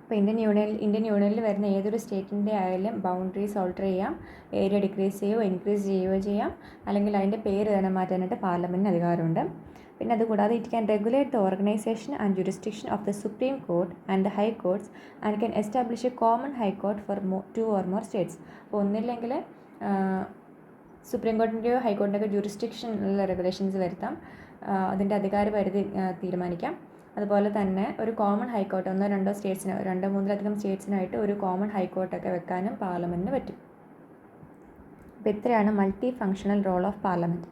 ഇപ്പോൾ Indian യൂണിയനിൽ വരുന്ന ഏതൊരു സ്റ്റേറ്റിൻ്റെ ആയാലും ബൗണ്ടറീസ് ഓൾട്ടർ ചെയ്യാം, ഏരിയ ഡിക്രീസ് ചെയ്യുകയോ ഇൻക്രീസ് ചെയ്യുകയോ ചെയ്യാം, അല്ലെങ്കിൽ അതിൻ്റെ പേര് തന്നെ മാറ്റാനായിട്ട് പാർലമെൻറ്റിന് അധികാരമുണ്ട്. പിന്നെ അതുകൂടാതെ it can regulate the organisation and jurisdiction of the supreme court and the high കോർട്ട്സ് and can establish A common high court four 2 or more States. അപ്പോൾ ഒന്നില്ലെങ്കിൽ സുപ്രീം കോർട്ടിൻ്റെയോ ഹൈക്കോർട്ടിൻ്റെയോ ജുറിസ്ഡിക്ഷനുള്ള റെഗുലേഷൻസ് വരുത്താം, അതിൻ്റെ അധികാര പരിധി തീരുമാനിക്കാം. അതുപോലെ തന്നെ ഒരു കോമൺ ഹൈക്കോർട്ട് 1-2 സ്റ്റേറ്റ്സിന് 2-3 സ്റ്റേറ്റ്സിനായിട്ട് ഒരു കോമൺ ഹൈക്കോർട്ടൊക്കെ വെക്കാനും പാർലമെൻറ്റിന് പറ്റും. അപ്പോൾ ഇത്രയാണ് multi functional role of parliament.